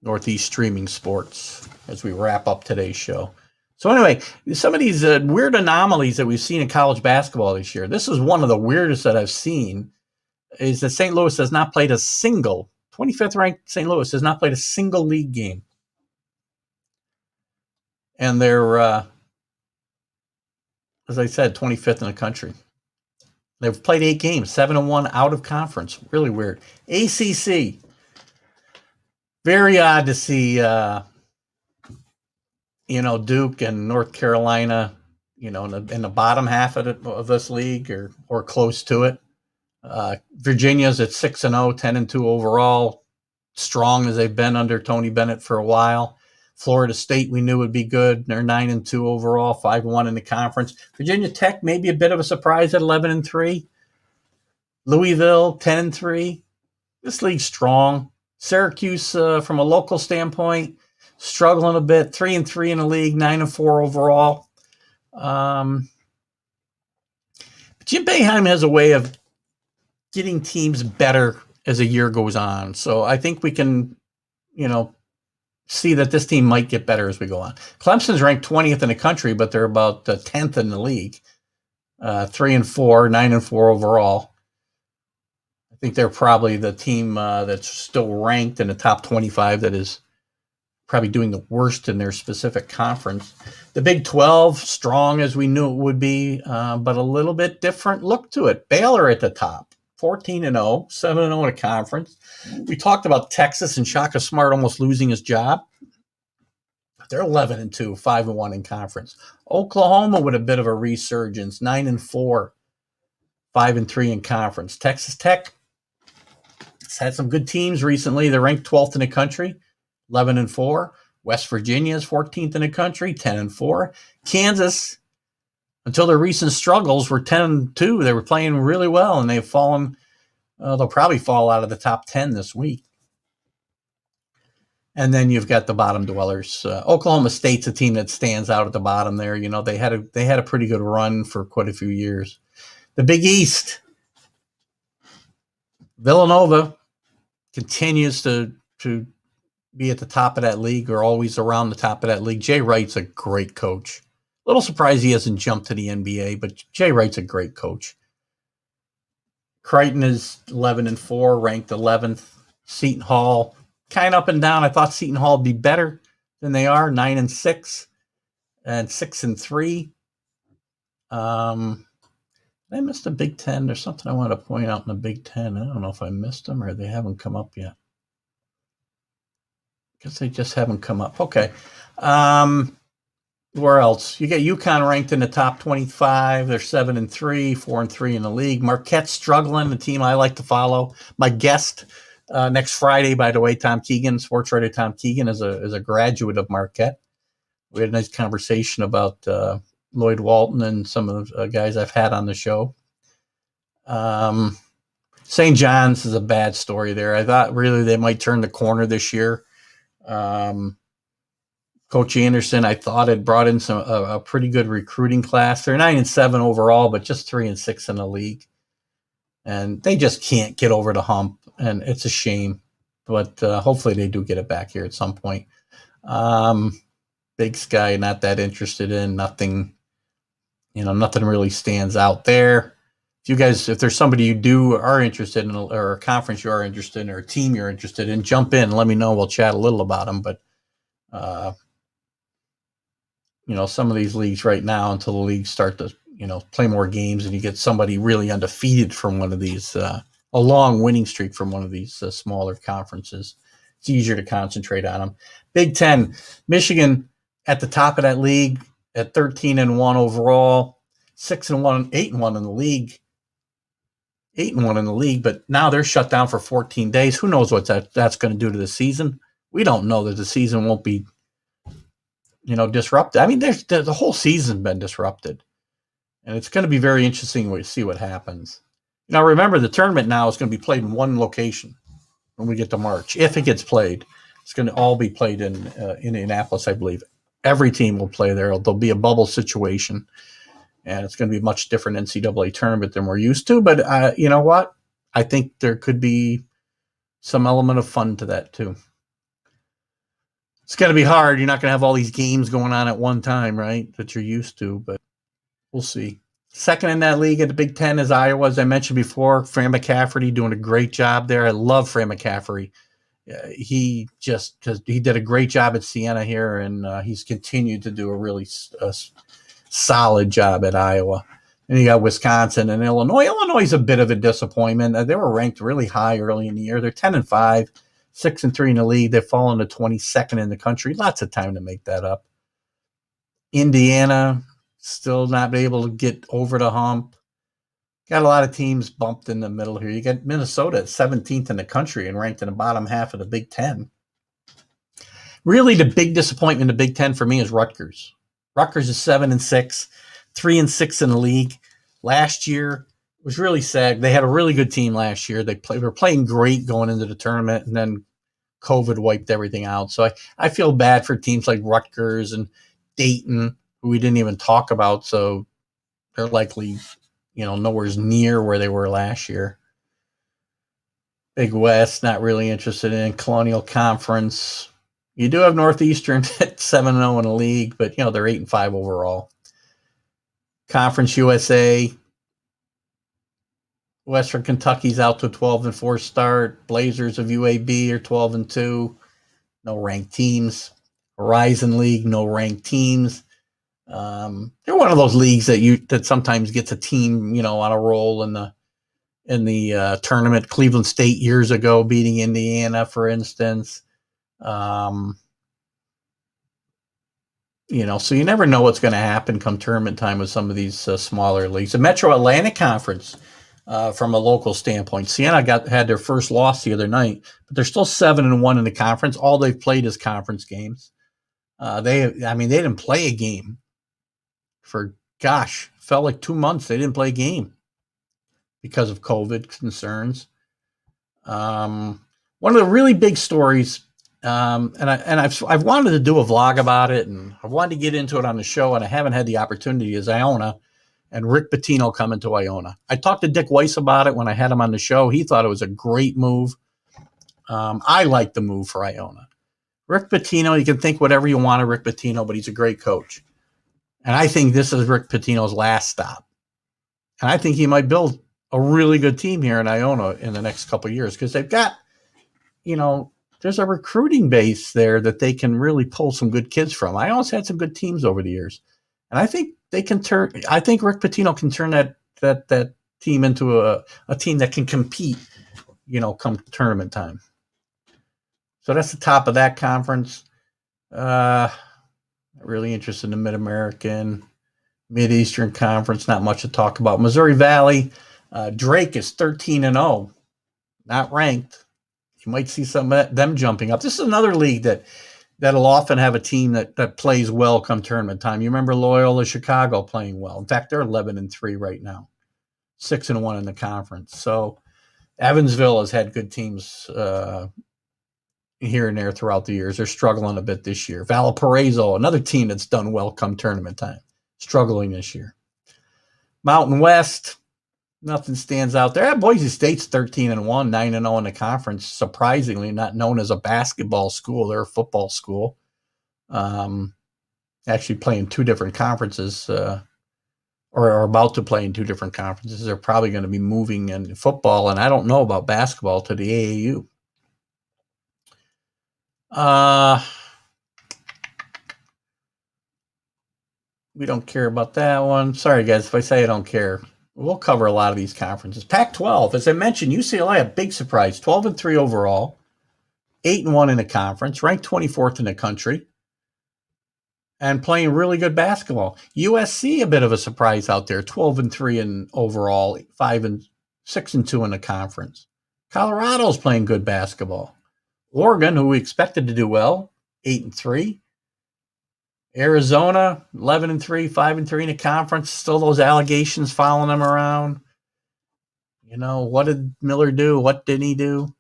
Speaker 2: Northeast Streaming Sports, as we wrap up today's show. So anyway, some of these weird anomalies that we've seen in college basketball this year. This is one of the weirdest that I've seen, is that St. Louis has not played a single, 25th ranked St. Louis has not played a single league game. And they're, as I said, 25th in the country. They've played 8 games, 7-1 out of conference. Really weird. ACC. Very odd to see, Duke and North Carolina, in the bottom half of this league or close to it. Virginia's at 6-0, 10-2 overall, strong as they've been under Tony Bennett for a while. Florida State we knew would be good. They're 9-2 overall, 5-1 in the conference. Virginia Tech maybe a bit of a surprise at 11-3. Louisville 10-3. This league's strong. Syracuse, from a local standpoint, struggling a bit. 3-3 in the league, 9-4 overall. Jim Boeheim has a way of getting teams better as a year goes on. So I think we can, see that this team might get better as we go on. Clemson's ranked 20th in the country, but they're about 10th in the league. 3-4, 9-4 overall. I think they're probably the team that's still ranked in the top 25 that is probably doing the worst in their specific conference. The Big 12, strong as we knew it would be, but a little bit different look to it. Baylor at the top, 14-0, 7-0 in a conference. We talked about Texas and Shaka Smart almost losing his job. They're 11-2, 5-1 in conference. Oklahoma with a bit of a resurgence, 9-4, 5-3 in conference. Texas Tech has had some good teams recently. They're ranked 12th in the country, 11-4. West Virginia is 14th in the country, 10-4. Kansas, until their recent struggles, were 10-2. They were playing really well, and they've fallen. They'll probably fall out of the top 10 this week. And then you've got the bottom dwellers. Oklahoma State's a team that stands out at the bottom there. They had a pretty good run for quite a few years. The Big East, Villanova continues to be at the top of that league, or always around the top of that league. Jay Wright's a great coach. A little surprised he hasn't jumped to the NBA, but Jay Wright's a great coach. Creighton is 11-4, ranked 11th. Seton Hall, kind of up and down. I thought Seton Hall would be better than they are, 9-6 and 6-3. I missed the Big Ten. There's something I want to point out in the Big Ten. I don't know if I missed them or they haven't come up yet. Guess they just haven't come up. Okay. Where else? You get UConn ranked in the top 25. They're 7-3, 4-3 in the league. Marquette's struggling, the team I like to follow. My guest next Friday, by the way, Tom Keegan, sports writer Tom Keegan, is a graduate of Marquette. We had a nice conversation about Lloyd Walton and some of the guys I've had on the show. St. John's is a bad story there. I thought really they might turn the corner this year. Coach Anderson, I thought, had brought in a pretty good recruiting class. They're 9-7 overall, but just 3-6 in the league. and they just can't get over the hump, and it's a shame. But hopefully they do get it back here at some point. Big Sky, not that interested in. Nothing really stands out there. If there's somebody you are interested in, or a conference you are interested in, or a team you're interested in, jump in. Let me know. We'll chat a little about them. But some of these leagues right now, until the leagues start to play more games, and you get somebody really undefeated from one of these, a long winning streak from one of these smaller conferences, it's easier to concentrate on them. Big Ten, Michigan at the top of that league at 13-1 overall, 6-1, 8-1 in the league. 8-1 in the league, but now they're shut down for 14 days. Who knows what that's going to do to the season? We don't know that the season won't be, disrupted. I mean, the whole season's been disrupted, and it's going to be very interesting to see what happens. Now, remember, the tournament now is going to be played in one location when we get to March. If it gets played, it's going to all be played in Indianapolis, I believe. Every team will play there. There'll be a bubble situation. And it's going to be a much different NCAA tournament than we're used to. But you know what? I think there could be some element of fun to that, too. It's going to be hard. You're not going to have all these games going on at one time, right, that you're used to. But we'll see. Second in that league at the Big Ten is Iowa, as I mentioned before. Fran McCafferty doing a great job there. I love Fran McCafferty. He did a great job at Siena here, and he's continued to do a really solid job at Iowa. And you got Wisconsin and Illinois. Illinois is a bit of a disappointment. They were ranked really high early in the year. They're 10-5, 6-3 in the league. They've fallen to 22nd in the country. Lots of time to make that up. Indiana still not able to get over the hump. Got a lot of teams bumped in the middle here. You got Minnesota at 17th in the country and ranked in the bottom half of the Big Ten. Really, the big disappointment in the Big Ten for me is Rutgers. Rutgers is 7-6, 3-6 in the league. Last year was really sad. They had a really good team last year. They were playing great going into the tournament, and then COVID wiped everything out. So I feel bad for teams like Rutgers and Dayton, who we didn't even talk about. So they're likely, nowhere near where they were last year. Big West, not really interested in. Colonial Conference. You do have Northeastern at 7-0 in the league, but, they're 8-5 overall. Conference USA. Western Kentucky's out to a 12-4 start. Blazers of UAB are 12-2. No ranked teams. Horizon League, no ranked teams. They're one of those leagues that sometimes gets a team, on a roll in the tournament. Cleveland State years ago beating Indiana, for instance. So you never know what's going to happen come tournament time with some of these smaller leagues. The Metro Atlantic Conference, from a local standpoint, Siena had their first loss the other night, but they're still 7-1 in the conference. All they've played is conference games. They didn't play a game for, felt like 2 months. They didn't play a game because of COVID concerns. One of the really big stories, and I've wanted to do a vlog about it, and I wanted to get into it on the show, and I haven't had the opportunity, is Iona and Rick Pitino coming to Iona. I talked to Dick Weiss about it when I had him on the show. He thought it was a great move. I like the move for Iona. Rick Pitino, you can think whatever you want of Rick Pitino, but he's a great coach. And I think this is Rick Pitino's last stop. And I think he might build a really good team here in Iona in the next couple of years, because they've got, there's a recruiting base there that they can really pull some good kids from. Iona's had some good teams over the years. And I think Rick Pitino can turn that team into a team that can compete, come tournament time. So that's the top of that conference. Really interested in the Mid-American, Mid-Eastern Conference. Not much to talk about. Missouri Valley, Drake is 13-0, not ranked. You might see some of them jumping up. This is another league that'll often have a team that plays well come tournament time. You remember Loyola Chicago playing well. In fact, they're 11-3 right now, 6-1 in the conference. So Evansville has had good teams here and there throughout the years. They're struggling a bit this year. Valparaiso, another team that's done well come tournament time, struggling this year. Mountain West, Nothing stands out there. Boise State's 13-1, 9-0 in the conference. Surprisingly, not known as a basketball school. They're a football school. Actually playing two different conferences, or are about to play in two different conferences. They're probably going to be moving in football, and I don't know about basketball, to the AAU. We don't care about that one. Sorry, guys, if I say I don't care. We'll cover a lot of these conferences. Pac-12, as I mentioned, UCLA, a big surprise, 12-3 overall, 8-1 in the conference, ranked 24th in the country, and playing really good basketball. USC, a bit of a surprise out there, 12-3 in overall, 6-2 in the conference. Colorado's playing good basketball. Oregon, who we expected to do well, 8-3. Arizona, 11-3, 5-3 in the conference. Still those allegations following them around. What did Miller do? What didn't he do?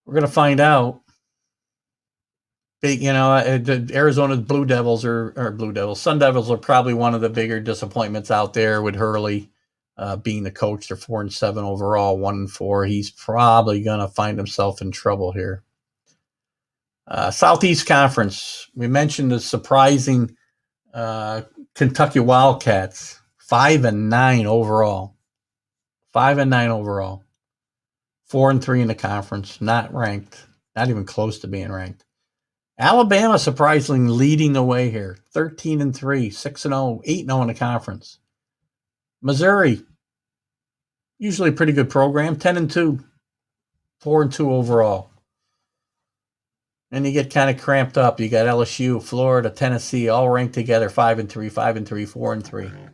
Speaker 2: We're going to find out. Arizona's Sun Devils are probably one of the bigger disappointments out there with Hurley being the coach. They're 4-7 overall, 1-4. He's probably going to find himself in trouble here. Southeast Conference. We mentioned the surprising Kentucky Wildcats, 5-9 overall. 5-9 overall. 4-3 in the conference. Not ranked. Not even close to being ranked. Alabama surprisingly leading the way here. 13-3, 6-0, 8-0 in the conference. Missouri, usually a pretty good program, 10-2, 4-2 overall. And you get kind of cramped up. You got LSU, Florida, Tennessee, all ranked together, 5-3, 5-3, 4-3.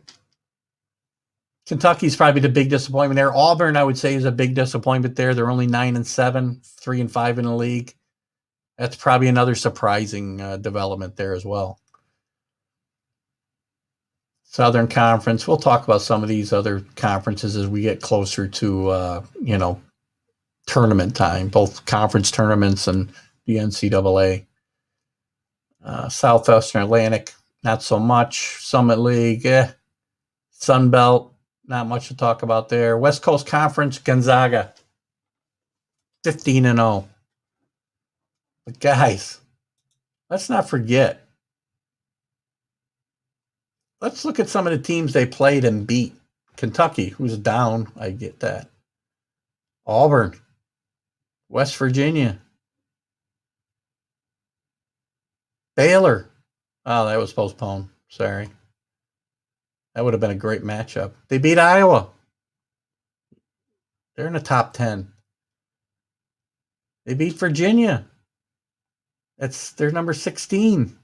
Speaker 2: Kentucky's probably the big disappointment there. Auburn, I would say, is a big disappointment there. They're only 9-7, 3-5 in the league. That's probably another surprising development there as well. Southern Conference. We'll talk about some of these other conferences as we get closer to, tournament time, both conference tournaments and the NCAA. Southwestern Atlantic, not so much. Summit League, Sun Belt, not much to talk about there. West Coast Conference, Gonzaga, 15-0. But guys, let's not forget. Let's look at some of the teams they played and beat. Kentucky, who's down, I get that. Auburn, West Virginia, Baylor. Oh, that was postponed. Sorry. That would have been a great matchup. They beat Iowa. They're in the top 10. They beat Virginia. They're number 16.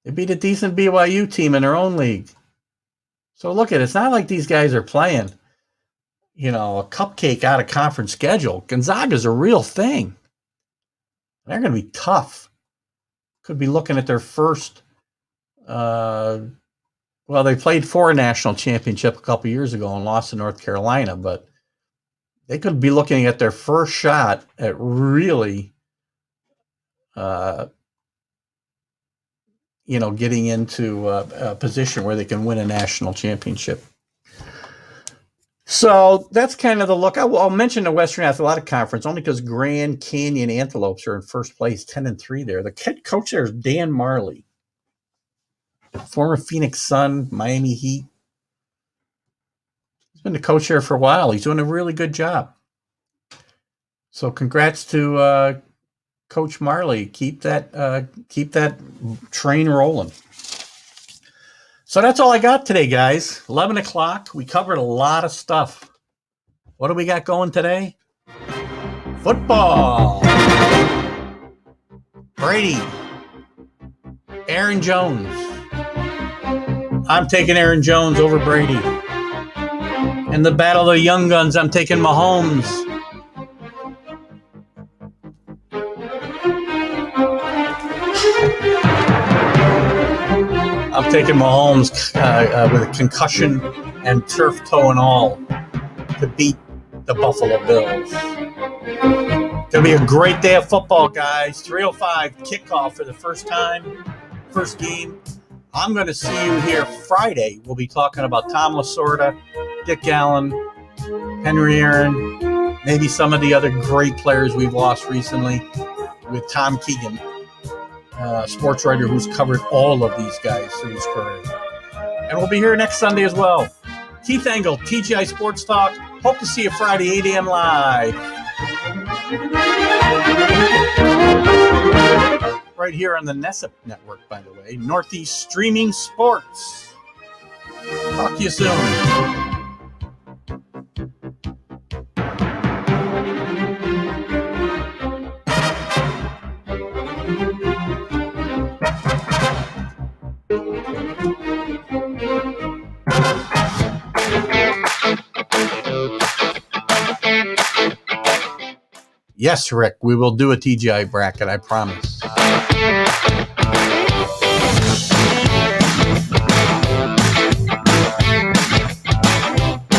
Speaker 2: They beat a decent BYU team in their own league. So look at it. It's not like these guys are playing, a cupcake out of conference schedule. Gonzaga's a real thing. They're going to be tough. Could be looking at their first. They played for a national championship a couple years ago and lost to North Carolina, but they could be looking at their first shot at really, getting into a position where they can win a national championship. So that's kind of the look. I'll mention the Western Athletic Conference only because Grand Canyon Antelopes are in first place, 10-3 there. The head coach there is Dan Marley, former Phoenix Sun, Miami Heat. He's been the coach there for a while. He's doing a really good job. So congrats to Coach Marley. Keep that train rolling. So that's all I got today, guys. 11 o'clock. We covered a lot of stuff. What do we got going today? Football. Brady. Aaron Jones. I'm taking Aaron Jones over Brady. In the battle of the young guns, I'm taking Mahomes. I'm taking Mahomes with a concussion and turf toe and all to beat the Buffalo Bills. It'll be a great day of football, guys. 3:05 kickoff for the first time, first game. I'm going to see you here Friday. We'll be talking about Tom Lasorda, Dick Allen, Henry Aaron, maybe some of the other great players we've lost recently with Tom Keegan, sports writer who's covered all of these guys through his career. And we'll be here next Sunday as well. Keith Engel, TGI Sports Talk. Hope to see you Friday, 8 a.m. live. Right here on the NESIP network, by the way. Northeast Streaming Sports. Talk to you soon. Yes, Rick, we will do a TGI bracket, I promise.